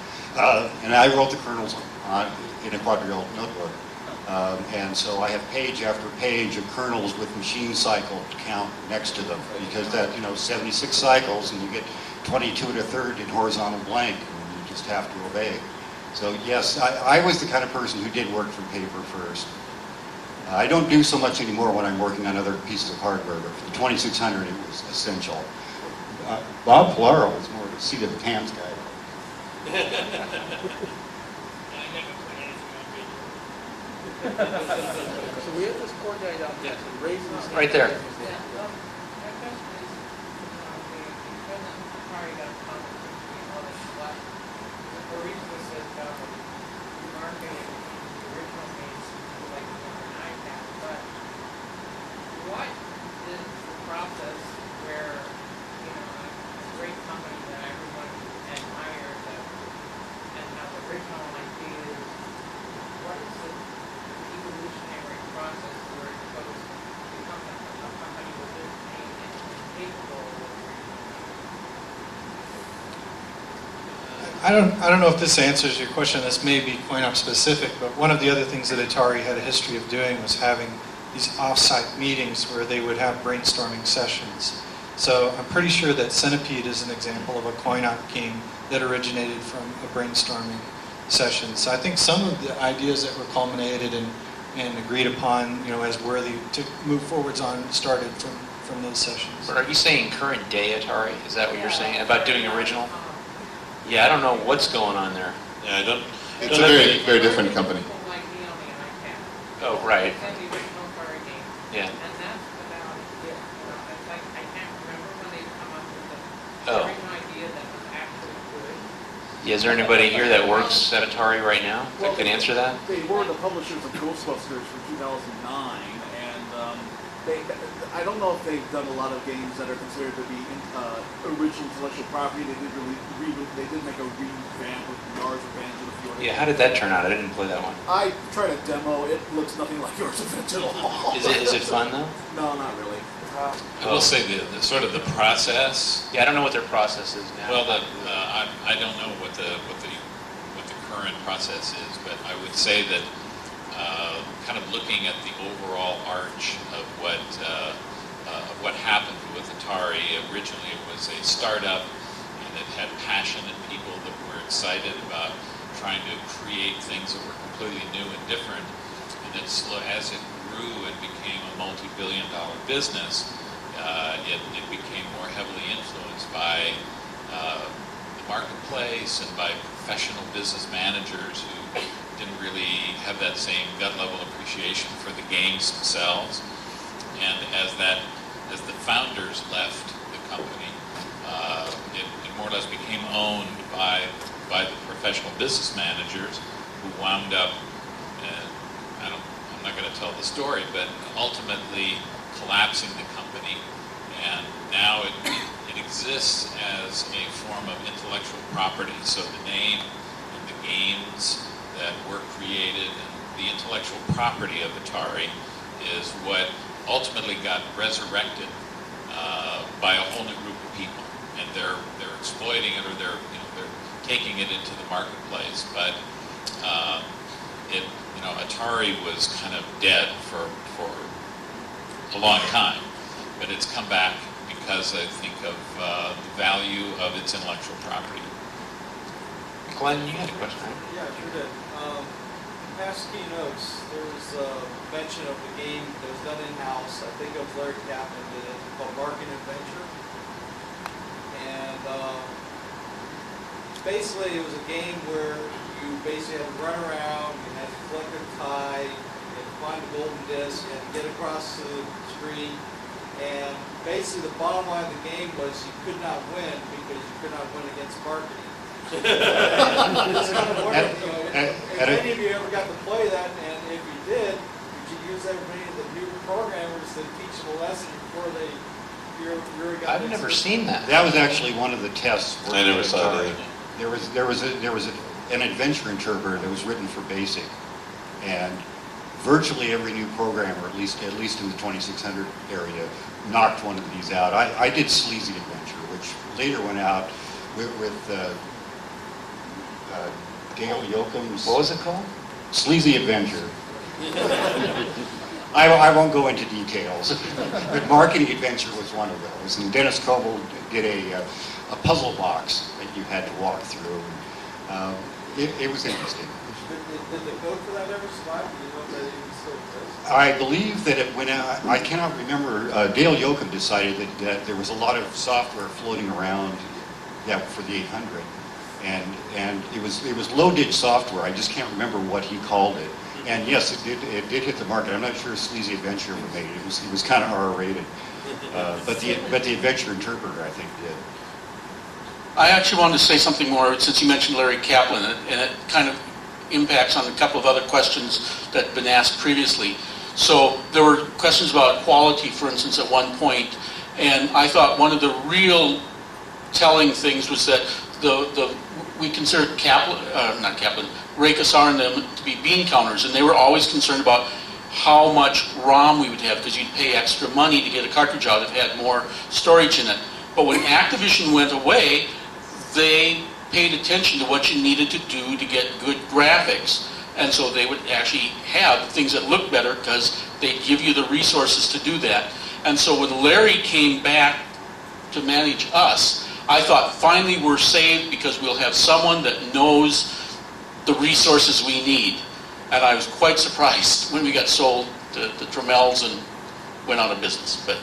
And I wrote the kernels in a quadrille notebook. And so I have page after page of kernels with machine cycle count next to them, because that, 76 cycles and you get 22 1/3 in horizontal blank, and you just have to obey. So yes, I was the kind of person who did work from paper first. I don't do so much anymore when I'm working on other pieces of hardware, but for the 2600 it was essential. Bob Polaro was more of a seat of the pants guy.
So we have this poor guy down there raising his hand.
Right there.
Yeah, well, my question is, because Atari got comments and all this stuff, the reason was that marketing the original games like on an iPad, but what is the process where, a great company that everyone admires and has original ideas, what is the evolutionary process where it goes to become a company with this name and capable of
I don't know if this answers your question. This may be coin-op specific, but one of the other things that Atari had a history of doing was having these off-site meetings where they would have brainstorming sessions. So I'm pretty sure that Centipede is an example of a coin-op game that originated from a brainstorming session. So I think some of the ideas that were culminated and agreed upon, as worthy to move forwards on started from those sessions.
But are you saying current day Atari? Is that what you're saying about doing original? Yeah, I don't know what's going on there.
Yeah, I don't.
It's a very, very different company.
like me on the iPad.
Oh, right.
And the original Atari game.
Yeah.
And that's about it. It's like, I can't remember when they come up with the
Oh.
original idea that was actually good.
Yeah, is there anybody here that works at Atari right now that could answer that?
They were the publishers of Ghostbusters for 2009, and I don't know if they've done a lot of games that are considered to be original intellectual property. They did make a revamp of Yars Revenge and a few other
Yeah, how did that turn out? I didn't play that one.
I tried a demo. It looks nothing like Yars Revenge at all.
Is it fun though?
No, not really.
I will say the sort of the process.
Yeah, I don't know what their process is now.
Well, I don't know what the current process is, but I would say that kind of looking at the overall arch of what happened with Atari. Originally, it was a startup, and it had passionate people that were excited about trying to create things that were completely new and different. And then as it grew and became a multi-billion-dollar business, it became more heavily influenced by the marketplace and by professional business managers who didn't really have that same gut level appreciation for the games themselves. And as the founders left the company, it more or less became owned by the professional business managers who wound up, I'm not going to tell the story, but ultimately collapsing the company. And now it exists as a form of intellectual property. So the name and the games that were created and the intellectual property of Atari is what ultimately got resurrected by a whole new group of people, and they're exploiting it, or they're taking it into the marketplace. But Atari was kind of dead for a long time, but it's come back because I think of the value of its intellectual property.
Glenn, you had a question.
Yeah, sure did.
past keynotes, there was a mention of the game that was done in-house. I think it was Larry Kaplan did it, called Market Adventure. And basically it was a game where you basically had to run around, you had to collect a tie, you had to find a golden disc, you had to get across the screen. And basically the bottom line of the game was you could not win because you could not win against marketing. It's kind of wonderful, you know, if any of you ever got to play that, and if you did, would you use everybody of the new programmers to teach them a lesson before they really got
I've never seen that.
That was actually one of the tests.
I never saw that.
There was an adventure interpreter that was written for BASIC, and virtually every new programmer, at least in the 2600 area, knocked one of these out. I did Sleazy Adventure, which later went out with Dale Yoakum's.
What was it called?
Sleazy Adventure. I won't go into details, but Marketing Adventure was one of those. And Dennis Coble did a puzzle box that you had to walk through. It was interesting.
Did the code for that ever survive? Do you know if that even still exists?
I believe that it went out, I cannot remember, Dale Yoakum decided that there was a lot of software floating around for the 800. And it was low-dig software. I just can't remember what he called it. And yes, it did hit the market. I'm not sure if Sleazy Adventure ever made it. It was kind of R-rated. But the Adventure Interpreter, I think, did.
I actually wanted to say something more since you mentioned Larry Kaplan, and it kind of impacts on a couple of other questions that have been asked previously. So there were questions about quality, for instance, at one point, and I thought one of the real telling things was that we considered Ray Kassar and them to be bean counters, and they were always concerned about how much ROM we would have because you'd pay extra money to get a cartridge out if it had more storage in it. But when Activision went away, they paid attention to what you needed to do to get good graphics. And so they would actually have things that looked better because they'd give you the resources to do that. And so when Larry came back to manage us, I thought finally we're saved because we'll have someone that knows the resources we need. And I was quite surprised when we got sold to the Trammels and went out of business. But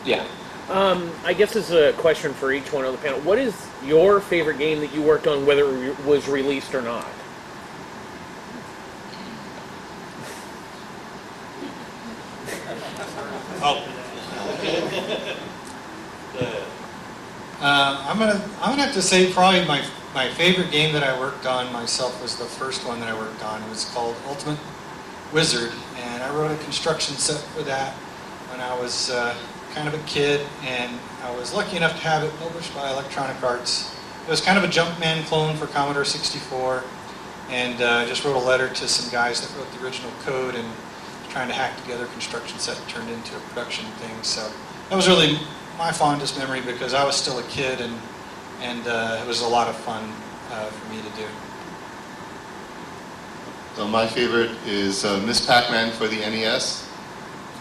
yeah.
I guess this is a question for each one on the panel. What is your favorite game that you worked on, whether it was released or not?
I'm gonna have to say probably my favorite game that I worked on myself was the first one that I worked on. It was called Ultimate Wizard, and I wrote a construction set for that when I was kind of a kid, and I was lucky enough to have it published by Electronic Arts. It was kind of a Jumpman clone for Commodore 64, and I just wrote a letter to some guys that wrote the original code and trying to hack together a construction set that turned into a production thing. So that was really my fondest memory because I was still a kid, and it was a lot of fun for me to do.
So my favorite is Miss Pac-Man for the NES,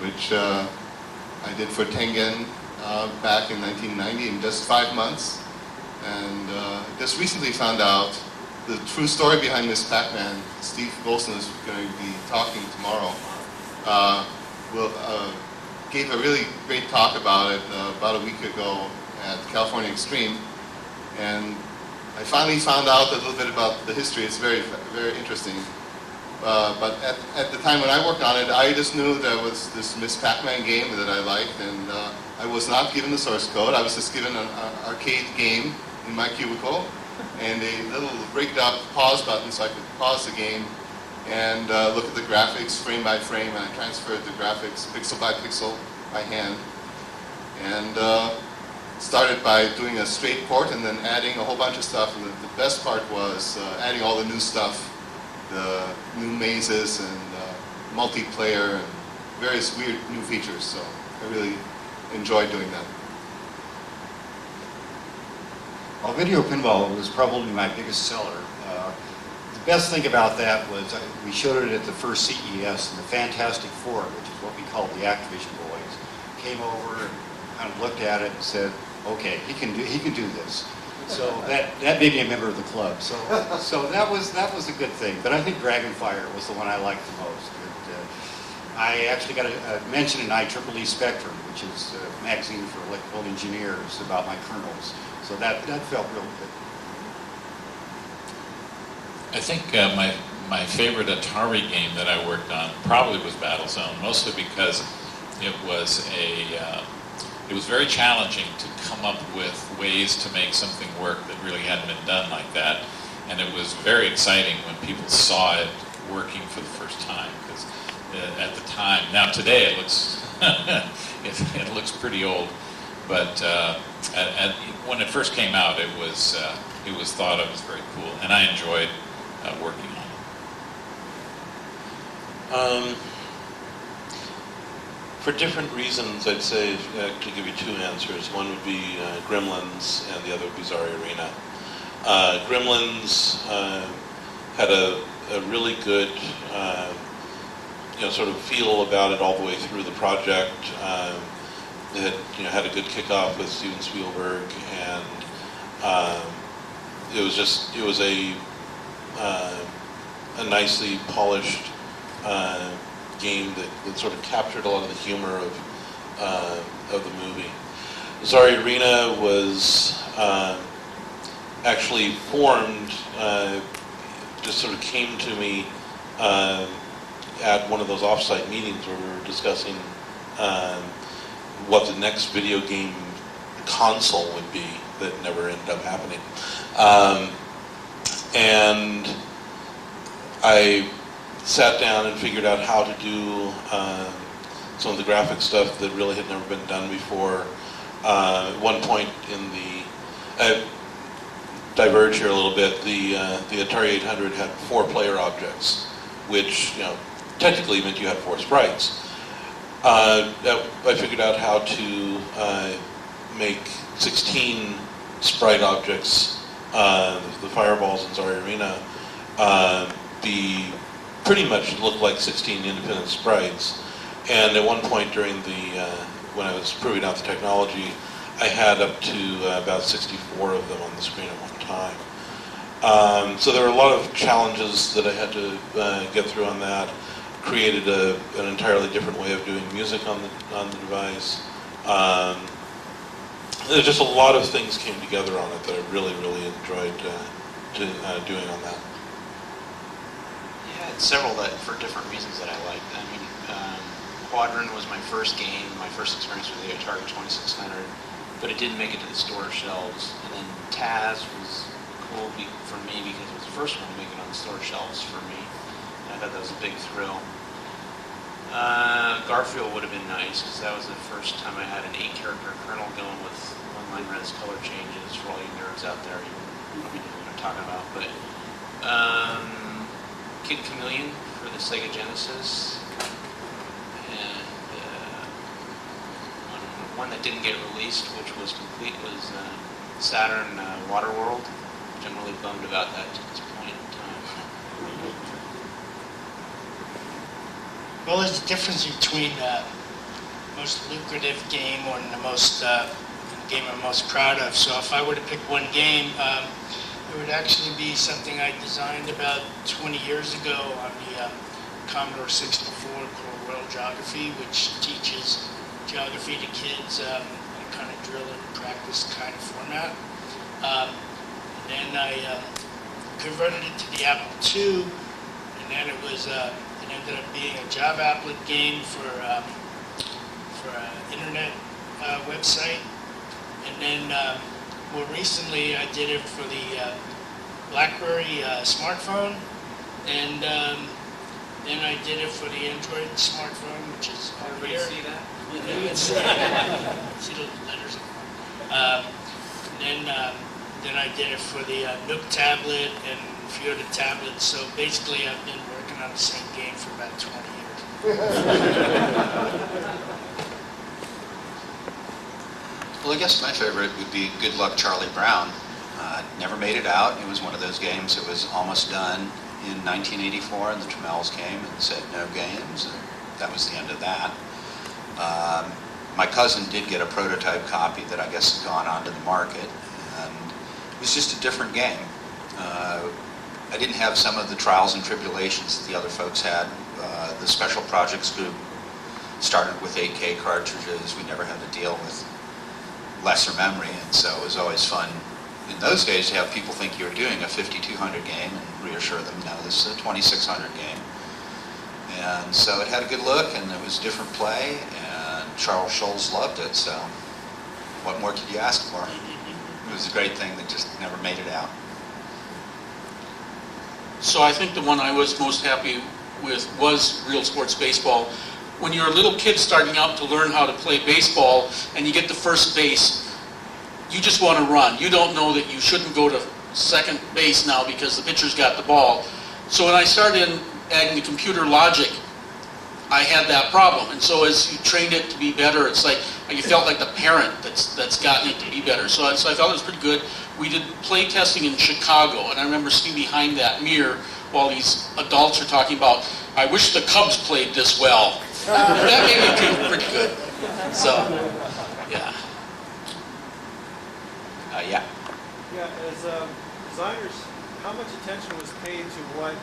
which I did for Tengen back in 1990 in just 5 months. And just recently found out the true story behind Miss Pac-Man. Steve Golson is going to be talking tomorrow. Gave a really great talk about it about a week ago at California Extreme. And I finally found out a little bit about the history. It's very, very interesting. But at the time when I worked on it, I just knew there was this Miss Pac-Man game that I liked, and I was not given the source code. I was just given an arcade game in my cubicle, and a little rigged up pause button so I could pause the game and look at the graphics frame by frame, and I transferred the graphics pixel by pixel by hand. And started by doing a straight port and then adding a whole bunch of stuff. And the best part was adding all the new stuff, the new mazes and multiplayer and various weird new features. So I really enjoyed doing that.
Well, video pinball was probably my biggest seller. The best thing about that was we showed it at the first CES, and the Fantastic Four, which is what we called the Activision boys, came over and kind of looked at it and said, "Okay, he can do this." So that made me a member of the club. So that was a good thing. But I think Dragonfire was the one I liked the most. I actually got a mention in IEEE Spectrum, which is a magazine for electrical engineers, about my kernels. So that felt real good.
I think my favorite Atari game that I worked on probably was Battlezone, mostly because it was very challenging to come up with ways to make something work that really hadn't been done like that, and it was very exciting when people saw it working for the first time. Because at the time, now today it looks it looks pretty old, but when it first came out, it was thought of as very cool, and I enjoyed working on it.
For different reasons, I'd say, to give you two answers. One would be Gremlins, and the other would be Zari Arena. Gremlins had a really good sort of feel about it all the way through the project. It had a good kickoff with Steven Spielberg, and it was a nicely polished game that sort of captured a lot of the humor of the movie. Zari Arena was actually formed, just sort of came to me at one of those off-site meetings where we were discussing what the next video game console would be that never ended up happening. And I sat down and figured out how to do some of the graphic stuff that really had never been done before. At one point in the, diverge here a little bit, the Atari 800 had 4 player objects, which technically meant you had 4 sprites. I figured out how to make 16 sprite objects, the fireballs in Zari Arena, pretty much look like 16 independent sprites. And at one point during when I was proving out the technology, I had up to about 64 of them on the screen at one time. So there were a lot of challenges that I had to get through on that. Created an entirely different way of doing music on the device. There's just a lot of things came together on it that I really, really enjoyed doing on that.
Yeah, several that for different reasons that I liked. I mean, Quadrant was my first game, my first experience with the Atari 2600, but it didn't make it to the store shelves. And then Taz was cool for me because it was the first one to make it on the store shelves for me. I thought that was a big thrill. Garfield would have been nice because that was the first time I had an 8-character kernel going with one-line res color changes. For all you nerds out there, you probably know what I'm talking about. But Kid Chameleon for the Sega Genesis, and one that didn't get released, which was complete, was Saturn Waterworld, which I'm really bummed about that to this point in time.
Well, there's a difference between the most lucrative game or the most game I'm most proud of. So if I were to pick one game, it would actually be something I designed about 20 years ago on the Commodore 64 called World Geography, which teaches geography to kids in a kind of drill and practice kind of format. And then I converted it to the Apple II, and then it ended up being a Java applet game for an internet website. And then more recently I did it for the BlackBerry smartphone, and then I did it for the Android smartphone, which is over here.
See that?
See the letters. Then I did it for the Nook tablet and a few other tablets. So basically I've been working on the same game for about 20 years.
Well, I guess my favorite would be Good Luck Charlie Brown. Never made it out. It was one of those games that was almost done in 1984, and the Trammels came and said no games, and that was the end of that. My cousin did get a prototype copy that I guess has gone onto the market, and was just a different game. I didn't have some of the trials and tribulations that the other folks had. The special projects group started with 8K cartridges. We never had to deal with lesser memory, and so it was always fun in those days to have people think you were doing a 5200 game and reassure them, no, this is a 2600 game. And so it had a good look, and it was different play, and Charles Schulz loved it, so what more could you ask for? It was a great thing that just never made it out.
So I think the one I was most happy with was Real Sports Baseball. When you're a little kid starting out to learn how to play baseball and you get to first base, you just want to run. You don't know that you shouldn't go to second base now because the pitcher's got the ball. So when I started adding the computer logic, I had that problem. And so as you trained it to be better, it's like you felt like the parent that's gotten it to be better. So I felt it was pretty good. We did play testing in Chicago, and I remember sitting behind that mirror while these adults are talking about, I wish the Cubs played this well. That made me feel pretty good. So, yeah.
Yeah.
Yeah, as designers, how much attention was paid to what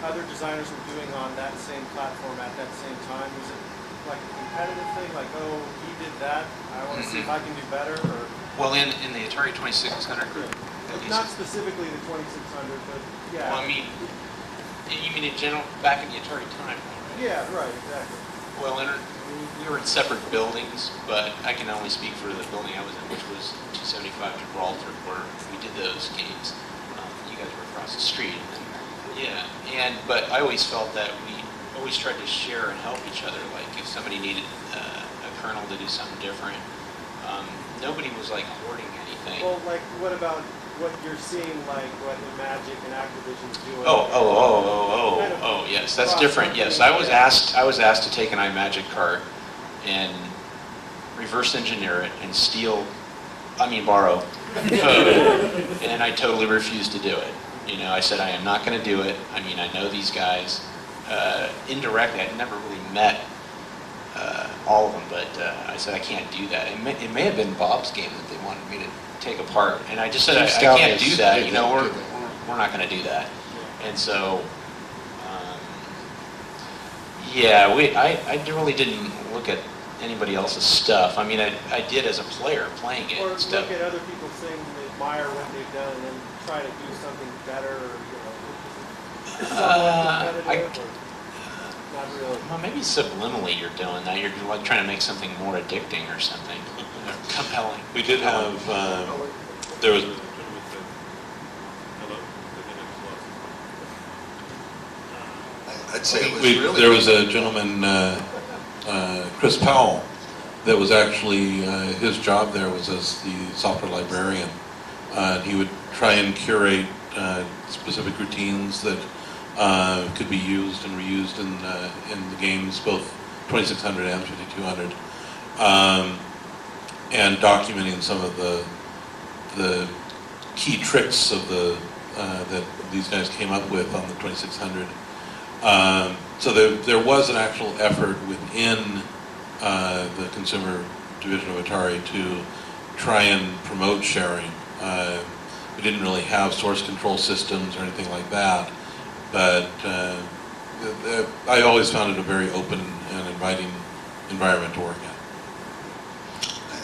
other designers were doing on that same platform at that same time? Was it like a competitive thing, like, oh, he did that, I want to see if I can do better, or?
Well, in the Atari 2600 group.
Not specifically the 2600, but yeah.
Well, I mean, you mean in general, back in the Atari time? Right?
Yeah, right, exactly.
Well, we were in separate buildings, but I can only speak for the building I was in, which was 275 Gibraltar, where we did those games. You guys were across the street. But I always felt that we always tried to share and help each other. Like if somebody needed a kernel to do something different, nobody was like hoarding anything.
Well, like what about what you're seeing, like what Magic and Activision's doing?
Oh, yes, that's different. Yes, I was asked to take an iMagic cart and reverse engineer it and borrow code, and I totally refused to do it. You know, I said I am not going to do it. I mean, I know these guys indirectly. I'd never really met all of them, but I said I can't do that. It may have been Bob's game that they wanted me to take apart, and I just said I can't do that. You know, we're not going to do that. And so, I really didn't look at anybody else's stuff. I mean, I did as a player playing it.
Or
and stuff.
look at other people's things and admire what they've done, and then try to do something better, or competitive, or not really.
Well, maybe subliminally you're doing that. You're like trying to make something more addicting or something, compelling.
We did have, there was,
I'd say it was really...
There was a gentleman, Chris Powell, that was actually, his job there was as the software librarian. He would try and curate specific routines that could be used and reused in the games, both 2600 and 5200, and documenting some of the key tricks of that these guys came up with on the 2600. So there was an actual effort within the consumer division of Atari to try and promote sharing. We didn't really have source control systems or anything like that, but I always found it a very open and inviting environment to work in.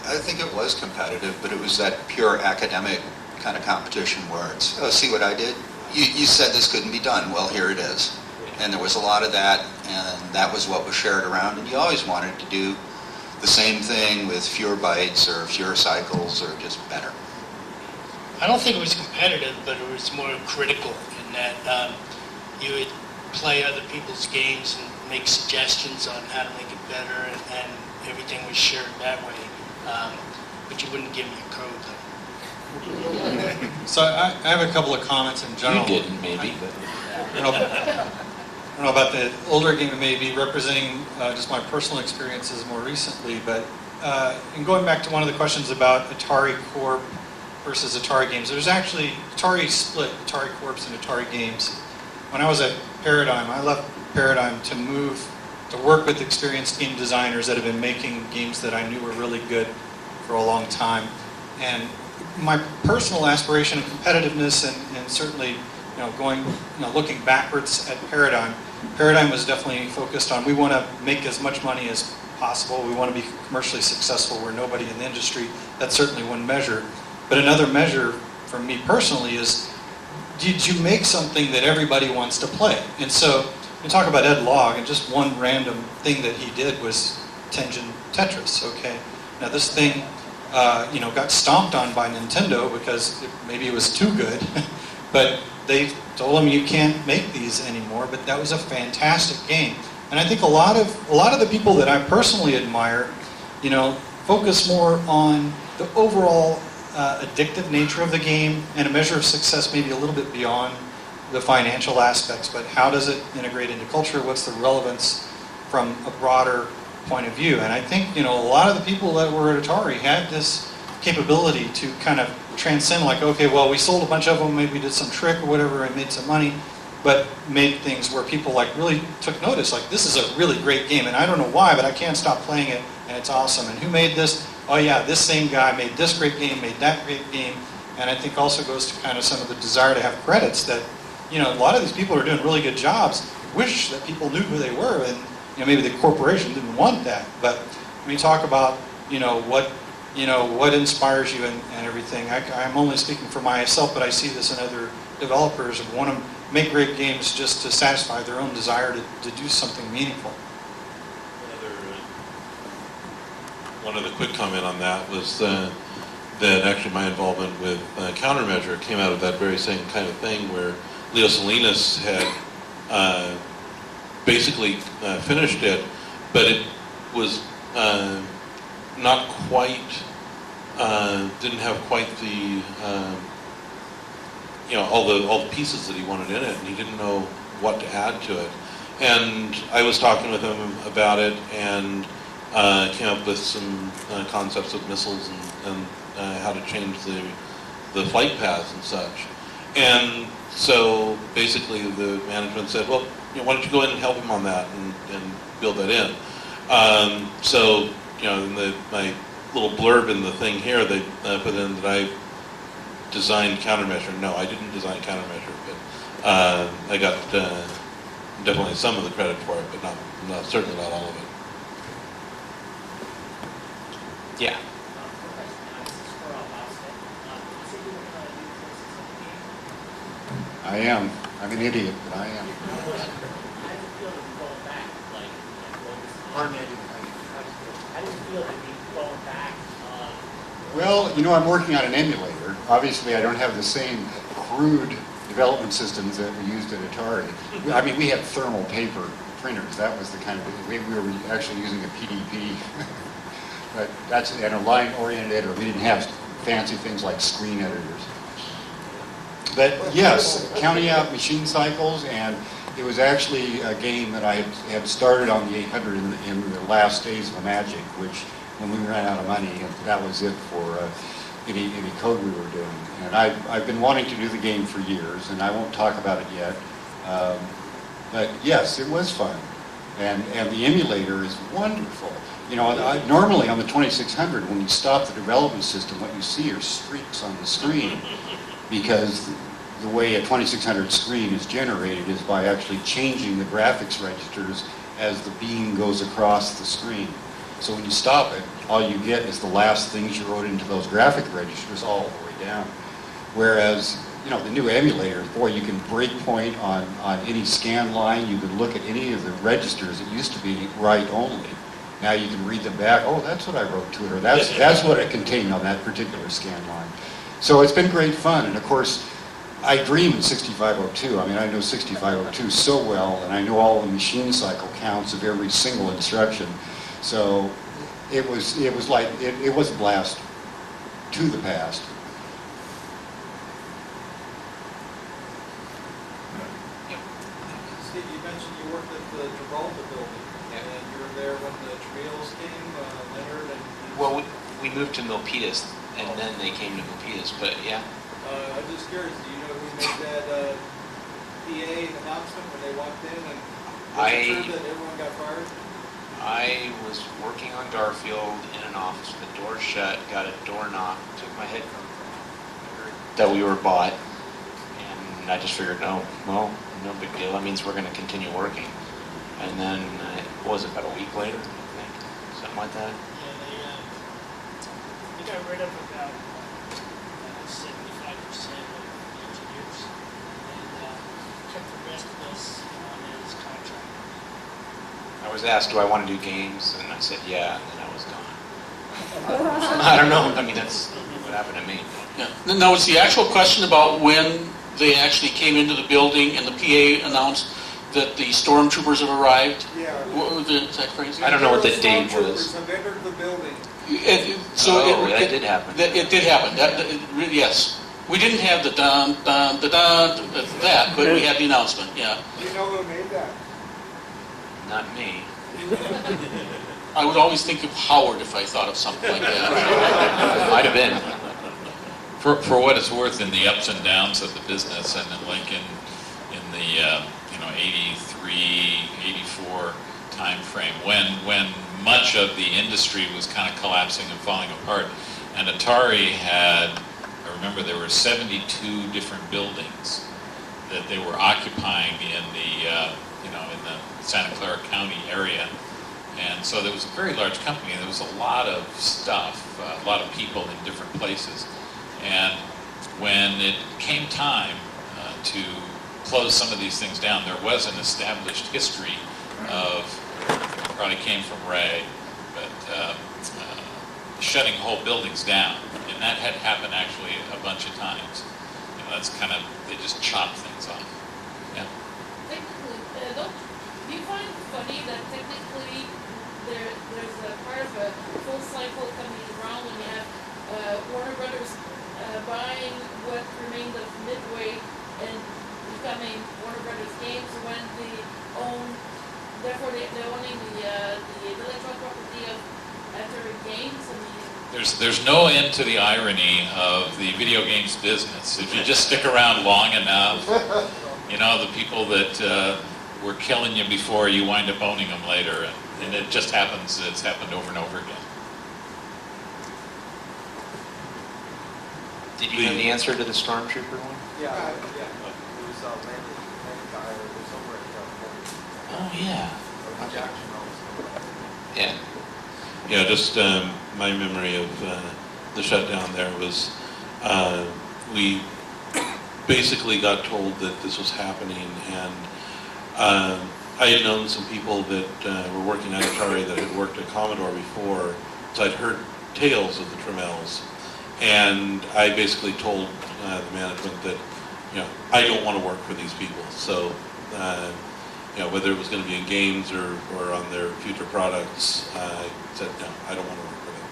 I think it was competitive, but it was that pure academic kind of competition where it's, oh, see what I did? You said this couldn't be done. Well, here it is. And there was a lot of that, and that was what was shared around. And you always wanted to do the same thing with fewer bytes or fewer cycles or just better.
I don't think it was competitive, but it was more critical in that you would play other people's games and make suggestions on how to make it better, and everything was shared that way. But you wouldn't give me a code, though.
So I have a couple of comments in general.
You didn't, maybe.
I don't know about the older game, maybe representing just my personal experiences more recently, but in going back to one of the questions about Atari Corp versus Atari games, there's actually Atari split Atari Corps and Atari games. When I was at Paradigm, I left Paradigm to move to work with experienced game designers that have been making games that I knew were really good for a long time. And my personal aspiration of competitiveness and certainly, looking backwards at Paradigm was definitely focused on, we want to make as much money as possible. We want to be commercially successful. We're nobody in the industry. That's certainly one measure. But another measure for me personally is, did you make something that everybody wants to play? And so we talk about Ed Log, and just one random thing that he did was Tengen Tetris, okay? Now this thing, got stomped on by Nintendo because maybe it was too good, but they told him you can't make these anymore, but that was a fantastic game. And I think a lot of the people that I personally admire, focus more on the overall addictive nature of the game and a measure of success maybe a little bit beyond the financial aspects, but how does it integrate into culture? What's the relevance from a broader point of view? And I think, a lot of the people that were at Atari had this capability to kind of transcend, like, okay, well, we sold a bunch of them, maybe we did some trick or whatever and made some money, but made things where people like really took notice, like, this is a really great game, and I don't know why, but I can't stop playing it, and it's awesome. And who made this? Oh yeah, this same guy made this great game, made that great game. And I think also goes to kind of some of the desire to have credits that, a lot of these people are doing really good jobs, wish that people knew who they were, and maybe the corporation didn't want that. But when you talk about, what inspires you and everything, I'm only speaking for myself, but I see this in other developers who want to make great games just to satisfy their own desire to do something meaningful.
One other quick comment on that was that actually my involvement with Countermeasure came out of that very same kind of thing, where Leo Salinas had basically finished it, but it was not quite, didn't have quite the, all the pieces that he wanted in it, and he didn't know what to add to it. And I was talking with him about it, and came up with some concepts of missiles and how to change the flight paths and such. And so basically the management said, well, why don't you go in and help him on that and build that in. So, in my little blurb in the thing here, they put in that I designed Countermeasure. No, I didn't design Countermeasure, but I got definitely some of the credit for it, but certainly not all of it.
Yeah.
I am. I'm an idiot, but I am. Pardon me, I didn't.
How do you feel to be going back?
Well, I'm working on an emulator. Obviously, I don't have the same crude development systems that we used at Atari. I mean, we had thermal paper printers. That was the kind of, we were actually using a PDP. But that's a line-oriented editor. We didn't have fancy things like screen editors. But yes, counting out machine cycles, and it was actually a game that I had started on the 800 in the last days of Magic, which when we ran out of money, that was it for any code we were doing. And I've been wanting to do the game for years, and I won't talk about it yet. But yes, it was fun. And the emulator is wonderful. Normally on the 2600, when you stop the development system, what you see are streaks on the screen, because the way a 2600 screen is generated is by actually changing the graphics registers as the beam goes across the screen. So when you stop it, all you get is the last things you wrote into those graphic registers all the way down. Whereas, the new emulators, boy, you can breakpoint on any scan line, you can look at any of the registers. It used to be write only. Now you can read them back. Oh, that's what I wrote to it, or that's what it contained on that particular scan line. So it's been great fun, and of course, I dream in 6502. I mean, I know 6502 so well, and I know all the machine cycle counts of every single instruction. So it was like it was a blast to the past.
Steve, you mentioned you worked at the Gibraltar building, and you were there when the Tramiels came, Leonard and...
Well, we moved to Milpitas, and then they came to Milpitas, but yeah.
I'm just curious, do you know who made that PA announcement when they walked in, and was it true that everyone got fired?
I was working on Garfield in an office with the door shut, got a door knock, took my headphones that we were bought, and I just figured, oh, well, no big deal. That means we're going to continue working. And then, what was it, about a week later, I think? Something like that?
Yeah, they got rid of about 75% of the engineers and kept the rest of us on as contract.
I was asked, do I want to do games? And I said, yeah, and then I was gone. I don't know. I mean, that's what happened to me.
Yeah. Now, was the actual question about when they actually came into the building and the PA announced that the stormtroopers have arrived?
Yeah.
What was the exact phrase?
I don't know what the date
Stormtroopers
was.
have entered the building.
That
did happen.
It did happen. Yes. We didn't have the dun, dun, dun, dun, that, but we had the announcement, yeah.
Do you know who made that?
Not me.
I would always think of Howard if I thought of something like that.
Might have been.
For what it's worth, in the ups and downs of the business, and then like in the 83, 84 time frame, when much of the industry was kind of collapsing and falling apart, and Atari had, I remember there were 72 different buildings that they were occupying in the in the Santa Clara County area. And so there was a very large company, and there was a lot of stuff, a lot of people in different places. And when it came time to close some of these things down, there was an established history of, probably came from Ray, but shutting whole buildings down. And that had happened actually a bunch of times. That's kind of, they just chop things off. Yeah.
Technically, do you find it funny that technically there's a part of a full cycle coming around when you have Warner Brothers buying what remained of Midway and becoming Warner Brothers Games when therefore they're owning the intellectual property of Atari Games? I mean,
There's no end to the irony of the video games business. If you just stick around long enough, the people that were killing you before, you wind up owning them later. And it just happens, it's happened over and over again.
Did you have the answer to the Stormtrooper one?
Yeah. It was Randy Dyer, it was over at
Oh, yeah. Yeah.
Yeah, just my memory of the shutdown there was we basically got told that this was happening, and I had known some people that were working at Atari that had worked at Commodore before, so I'd heard tales of the Trammels, and I basically told the management that I don't want to work for these people, so whether it was going to be in games or on their future products, I said no, I don't want to work for them.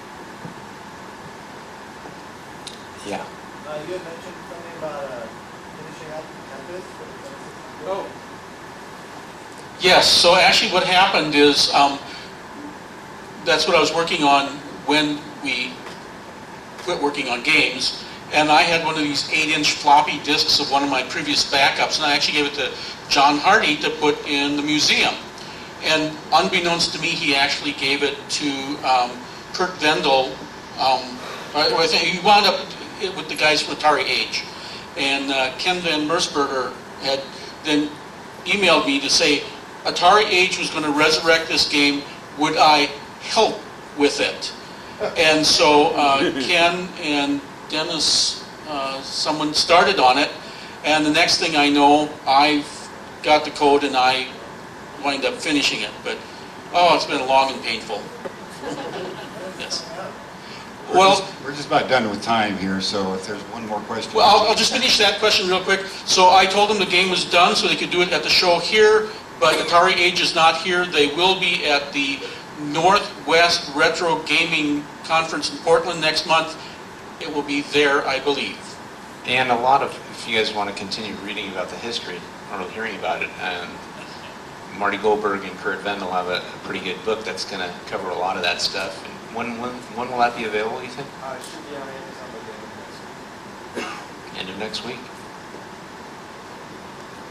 Yeah.
You had mentioned something about finishing up Tempest for the 2600.
Oh. Yes, so actually what happened is, that's what I was working on when we quit working on games, and I had one of these 8-inch floppy disks of one of my previous backups, and I actually gave it to John Hardy to put in the museum. And unbeknownst to me, he actually gave it to Kurt Vendel. I think he wound up with the guys from Atari Age. And Ken Van Mersberger had then emailed me to say, Atari Age was going to resurrect this game, would I help with it? And so Ken and Dennis, someone started on it, and the next thing I know, I've got the code and I wind up finishing it. But, it's been long and painful. Yes. Well,
We're just about done with time here, so if there's one more question.
Well, I'll just finish that question real quick. So I told them the game was done so they could do it at the show here, but Atari Age is not here. They will be at the Northwest Retro Gaming Conference in Portland next month. It will be there, I believe.
And a lot of, if you guys want to continue reading about the history or hearing about it, Marty Goldberg and Kurt Vendel have a pretty good book that's going to cover a lot of that stuff. And when will that be available, you think?
It should be on Amazon by the end of next week.
End of next week?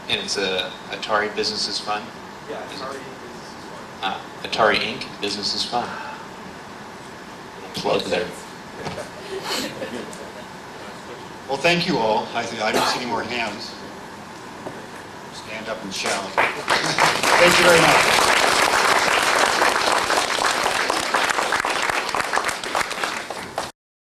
And it's Atari Business is Fun?
Yeah, Atari Business is Fun.
Atari Inc. Business is Fun. Plug there.
Well, thank you all. I don't see any more hands. Stand up and shout. Thank you very much.